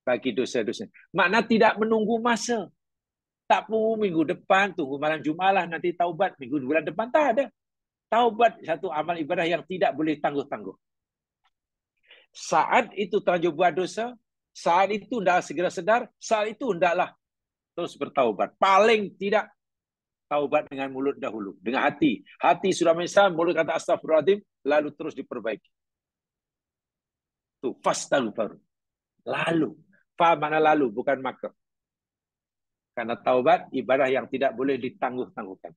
bagi dosa-dosa. Makna tidak menunggu masa. Tak perlu minggu depan, tunggu malam Jumaat lah, nanti taubat. Minggu bulan depan, tak ada. Taubat satu amal ibadah yang tidak boleh tangguh-tangguh. Saat itu terlanjur buat dosa, saat itu hendaklah segera sedar, saat itu hendaklah terus bertaubat. Paling tidak taubat dengan mulut dahulu, dengan hati. Hati sudah menyesal, mulut kata astagfirullahaladzim, lalu terus diperbaiki. Itu fastaghfiru. Lalu. Fa mana lalu, bukan maka. Karena taubat ibadah yang tidak boleh ditangguh-tangguhkan.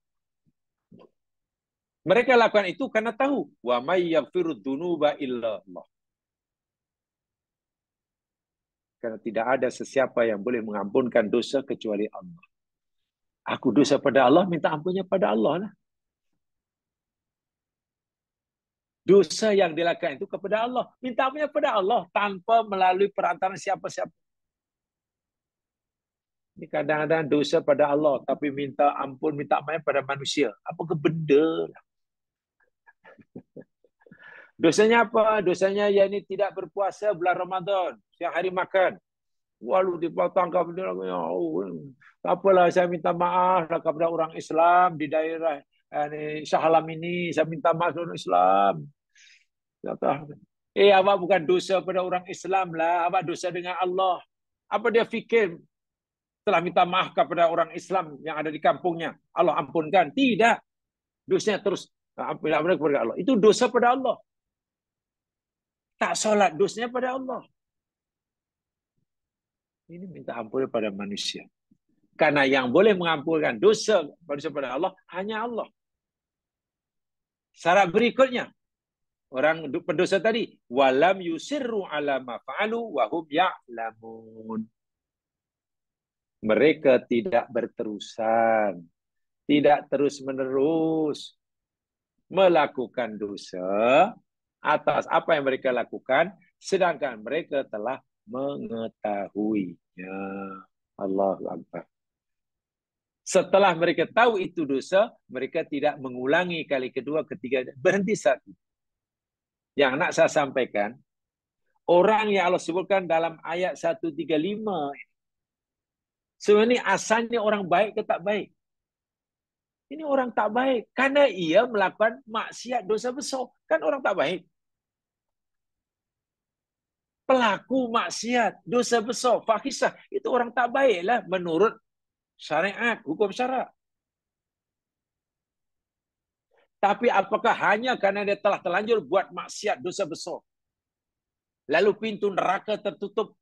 Mereka lakukan itu karena tahu wa may yaghfiru dzunuba illa Allah. Karena tidak ada sesiapa yang boleh mengampunkan dosa kecuali Allah. Aku dosa pada Allah, minta ampunnya pada Allah lah. Dosa yang dilakukan itu kepada Allah, minta ampunnya pada Allah tanpa melalui perantaran siapa-siapa. Ini kadang-kadang dosa pada Allah, tapi minta ampun, minta ampunnya pada manusia. Apa ke benda? Dosanya apa? Dosanya yakni tidak berpuasa bulan Ramadan, siang hari makan. Walau dipotong kepada apalah, saya minta maaf kepada orang Islam di daerah Shah Alam ini, saya minta maaf orang Islam. Kata, awak bukan dosa pada orang Islam lah, awak dosa dengan Allah. Apa dia fikir telah minta maaf kepada orang Islam yang ada di kampungnya, Allah ampunkan? Tidak. Dosanya terus kepada Allah. Itu dosa pada Allah. Tak solat, dosanya pada Allah. Ini minta ampun pada manusia. Karena yang boleh mengampunkan dosa pada Allah hanya Allah. Syarat berikutnya, orang pendosa tadi, walam yusirru ala ma fa'alu wa hum ya'lamun. Mereka tidak berterusan, tidak terus-menerus melakukan dosa atas apa yang mereka lakukan, sedangkan mereka telah mengetahuinya. Allahu Akbar. Setelah mereka tahu itu dosa, mereka tidak mengulangi kali kedua, ketiga, berhenti satu. Yang nak saya sampaikan, orang yang Allah sebutkan dalam ayat 135, sebenarnya asalnya orang baik ke tak baik? Ini orang tak baik karena ia melakukan maksiat dosa besar. Kan orang tak baik. Pelaku maksiat dosa besar, fahisah, itu orang tak baiklah menurut syariat, hukum syarak. Tapi apakah hanya karena dia telah terlanjur buat maksiat dosa besar, lalu pintu neraka tertutup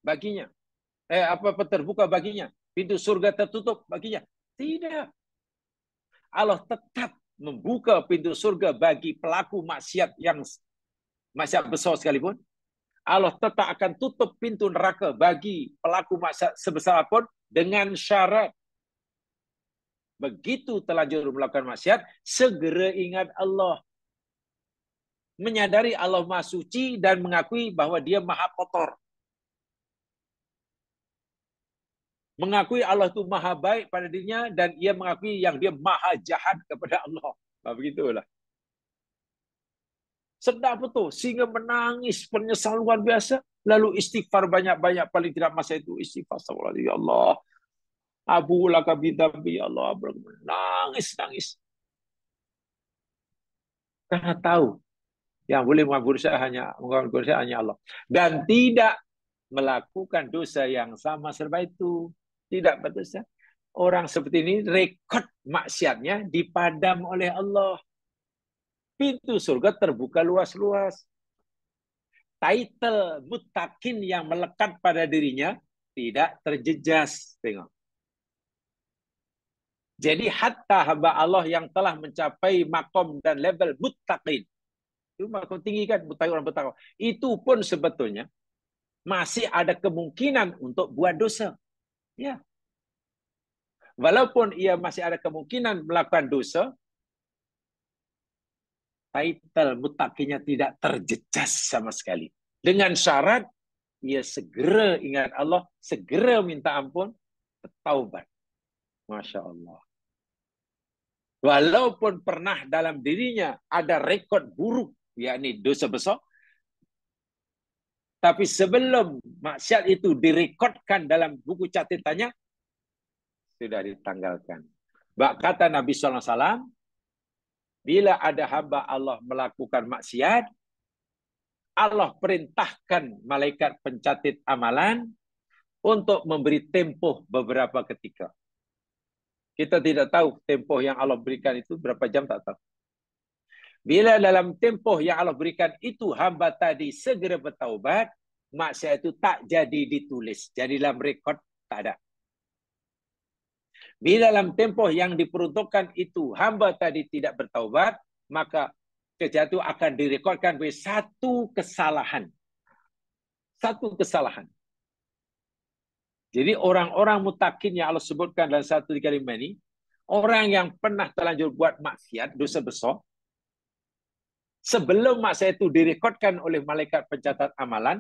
baginya? Terbuka baginya? Pintu surga tertutup baginya? Tidak. Allah tetap membuka pintu surga bagi pelaku maksiat yang maksiat besar sekalipun. Allah tetap akan tutup pintu neraka bagi pelaku maksiat sebesar apapun dengan syarat. Begitu terlanjur melakukan maksiat, segera ingat Allah. Menyadari Allah Maha Suci dan mengakui bahwa dia Maha Kotor. Mengakui Allah itu Maha baik pada dirinya dan ia mengakui yang dia Maha jahat kepada Allah. Begitulah. Sedap betul, sehingga menangis penyesalan luar biasa, lalu istighfar banyak-banyak, paling tidak masa itu istighfar, ya Allah, abu laka bidambi, ya Allah, nangis. Karena tahu yang boleh mengampuni dosa hanya Allah, dan tidak melakukan dosa yang sama serba itu, tidak berdosa. Orang seperti ini rekod maksiatnya dipadam oleh Allah. Pintu surga terbuka luas-luas. Title muttaqin yang melekat pada dirinya tidak terjejas. Tengok. Jadi hatta hamba Allah yang telah mencapai makom dan level muttaqin. Itu makom tinggi kan, orang bertakwa. Itu pun sebetulnya masih ada kemungkinan untuk buat dosa. Ya. Walaupun ia masih ada kemungkinan melakukan dosa, title muttaqinya tidak terjejas sama sekali. Dengan syarat ia segera ingat Allah, segera minta ampun, bertaubat. Masya Allah. Walaupun pernah dalam dirinya ada rekod buruk, yakni dosa besar, Tapi sebelum maksiat itu direkodkan dalam buku catatannya, sudah ditanggalkan. Bak kata Nabi SAW, bila ada hamba Allah melakukan maksiat, Allah perintahkan malaikat pencatat amalan untuk memberi tempoh beberapa ketika. Kita tidak tahu tempoh yang Allah berikan itu berapa jam, tak tahu. Bila dalam tempoh yang Allah berikan itu hamba tadi segera bertaubat, maksiat itu tak jadi ditulis. Jadi dalam rekod tak ada. Bila dalam tempoh yang diperuntukkan itu hamba tadi tidak bertaubat, maka kejatuhan akan direkodkan sebagai satu kesalahan. Satu kesalahan. Jadi orang-orang mutakin yang Allah sebutkan dalam satu kalimat ini, orang yang pernah terlanjur buat maksiat, dosa besar, sebelum maksiat itu direkodkan oleh malaikat pencatat amalan,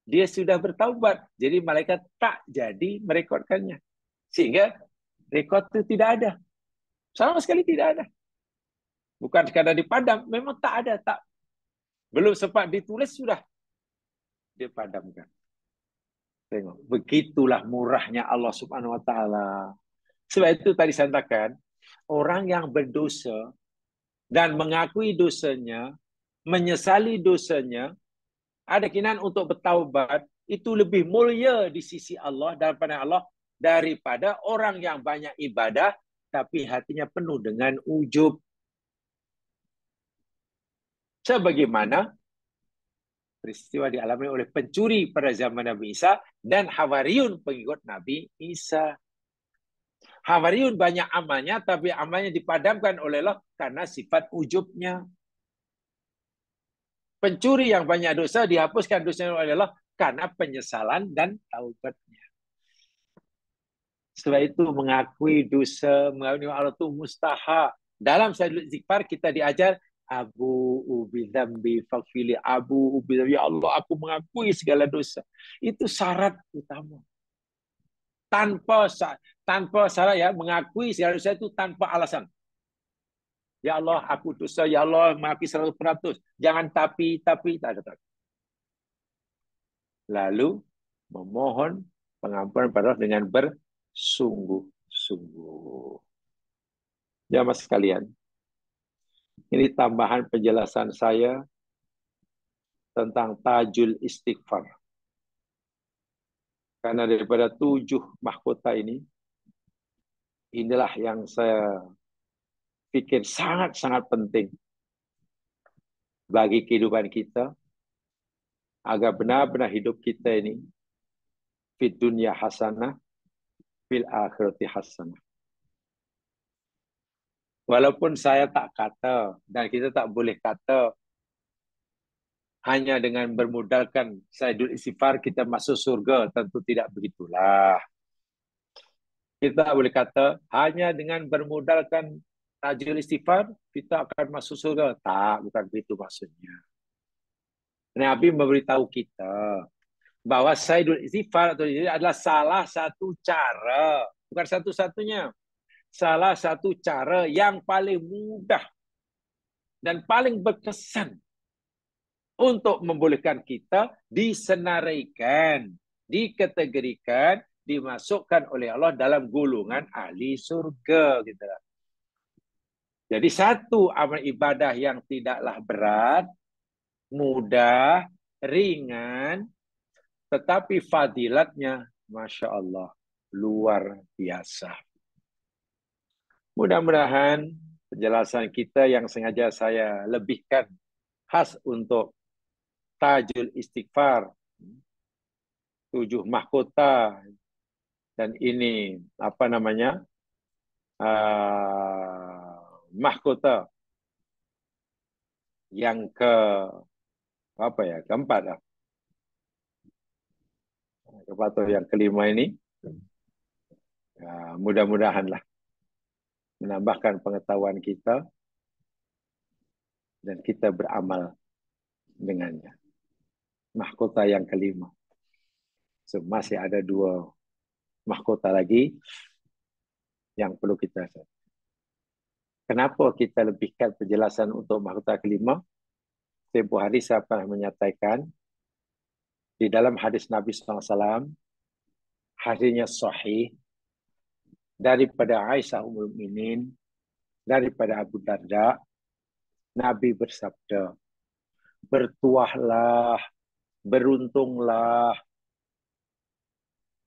dia sudah bertaubat. Jadi malaikat tak jadi merekodkannya. Sehingga rekod itu tidak ada. Sama sekali tidak ada. Bukan sekadar dipadam, memang tak ada. Belum sempat ditulis, sudah dipadamkan. Tengok, begitulah murahnya Allah Subhanahu wa taala. Sebab itu tadi saya katakan, orang yang berdosa dan mengakui dosanya, menyesali dosanya, ada keinginan untuk bertaubat, itu lebih mulia di sisi Allah daripada Allah daripada orang yang banyak ibadah tapi hatinya penuh dengan ujub. Sebagaimana peristiwa dialami oleh pencuri pada zaman Nabi Isa dan Hawariyun pengikut Nabi Isa. Hawariyun banyak amalnya, tapi amalnya dipadamkan oleh Allah karena sifat ujubnya. Pencuri yang banyak dosa dihapuskan dosanya oleh Allah karena penyesalan dan taubatnya. Setelah itu mengakui dosa, mengakui Allah itu mustahak. Dalam Sayyidul Istighfar kita diajar Abu ubi dzambi faghfirli, Abu ubi dzambi, ya Allah aku mengakui segala dosa. Itu syarat utama. Tanpa syarat, ya, mengakui segala dosa itu tanpa alasan. Ya Allah aku dosa, ya Allah mengakui 100%. Jangan tapi tak ada tapi. Lalu memohon pengampunan pada Allah dengan bersungguh-sungguh. Jamaah sekalian, ini tambahan penjelasan saya tentang tajul istighfar. Karena daripada 7 mahkota ini, inilah yang saya pikir sangat-sangat penting bagi kehidupan kita, agar benar-benar hidup kita ini fid dunya hasanah, fil akhirati hasanah. Walaupun saya tak kata, dan kita tak boleh kata, hanya dengan bermodalkan Sayyidul Istighfar kita masuk surga, tentu tidak begitulah. Kita boleh kata, hanya dengan bermodalkan Tajul Istighfar, kita akan masuk surga. Tak, bukan begitu maksudnya. Nabi memberitahu kita bahwa Sayyidul Istighfar adalah salah satu cara, bukan satu-satunya, salah satu cara yang paling mudah dan paling berkesan untuk membolehkan kita disenaraikan, dikategorikan, dimasukkan oleh Allah dalam golongan ahli surga. Gitu. Jadi satu amal ibadah yang tidaklah berat, mudah, ringan, tetapi fadilatnya, Masya Allah, luar biasa. Mudah-mudahan penjelasan kita yang sengaja saya lebihkan khas untuk Tajul Istighfar, 7 mahkota, dan ini apa namanya, mahkota yang keempat lah. Atau yang kelima ini, mudah-mudahanlah menambahkan pengetahuan kita dan kita beramal dengannya. Mahkota yang kelima. So, masih ada 2 mahkota lagi yang perlu kita. Kenapa kita lebihkan penjelasan untuk mahkota kelima? Tempoh hari saya pernah menyatakan Di dalam hadis Nabi SAW, hadisnya sahih daripada Aisyah Ummul Mukminin, daripada Abu Darda, Nabi bersabda, bertuahlah, beruntunglah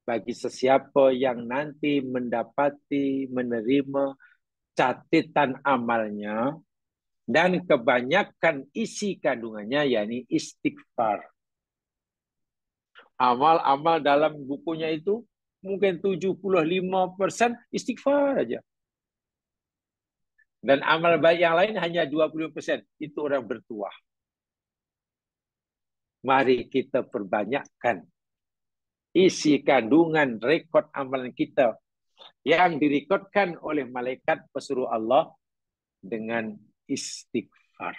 bagi sesiapa yang nanti mendapati, menerima catatan amalnya dan kebanyakan isi kandungannya, yakni istighfar. Amal-amal dalam bukunya itu mungkin 75% istighfar aja. Dan amal baik yang lain hanya 20%. Itu orang bertuah. Mari kita perbanyakkan isi kandungan rekod amalan kita yang direkodkan oleh malaikat pesuruh Allah dengan istighfar.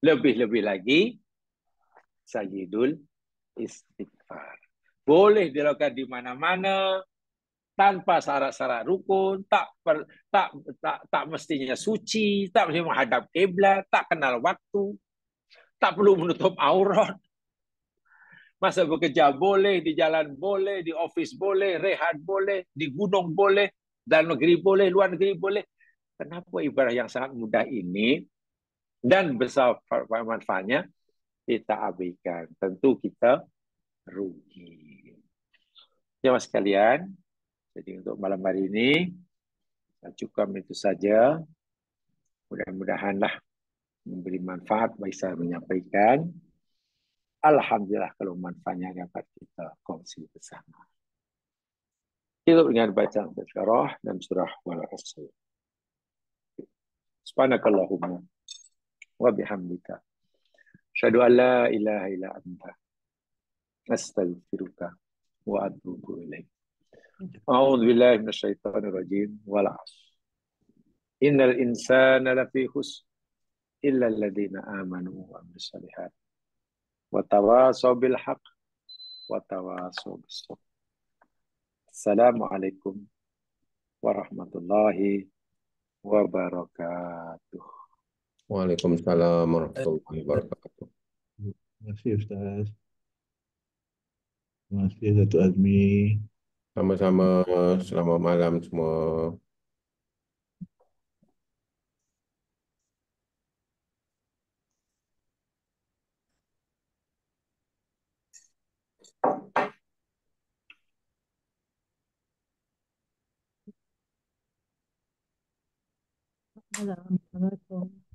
Lebih-lebih lagi, Sayyidul Istighfar. Boleh dilakukan di mana-mana, tanpa syarat-syarat rukun, tak mestinya suci, tak mesti menghadap kiblat, tak kenal waktu, tak perlu menutup aurat. Masa bekerja boleh, di jalan boleh, di office boleh, rehat boleh, di gunung boleh, dalam negeri boleh, luar negeri boleh. Kenapa ibadah yang sangat mudah ini dan besar manfaatnya kita abaikan? Tentu kita rugi. Jemaah sekalian, jadi untuk malam hari ini cukup itu saja. Mudah-mudahanlah memberi manfaat bagi saya menyampaikan. Alhamdulillah kalau manfaatnya dapat kita kongsi bersama. Hidup dengan bacaan Al-Fatihah dan surah Wal-Asr. Subhanakallahumma wa bihamdika. Asyhadu an la ilaha illa anta. Astaghfiruka wa atubu ilaik. A'udzu billahi minasyaitonir rajim. Wal 'ashr. Innal insana lafi khusr illa alladziina aamanu wa 'amilus shalihat. Wa tawasaw bil haqq wa tawasaw bis sabr. Assalamualaikum warahmatullahi wabarakatuh. Waalaikumsalam warahmatullahi wabarakatuh. Terima kasih Ustaz. Terima kasih Datuk Azmi. Sama-sama, selamat malam semua. Assalamualaikum.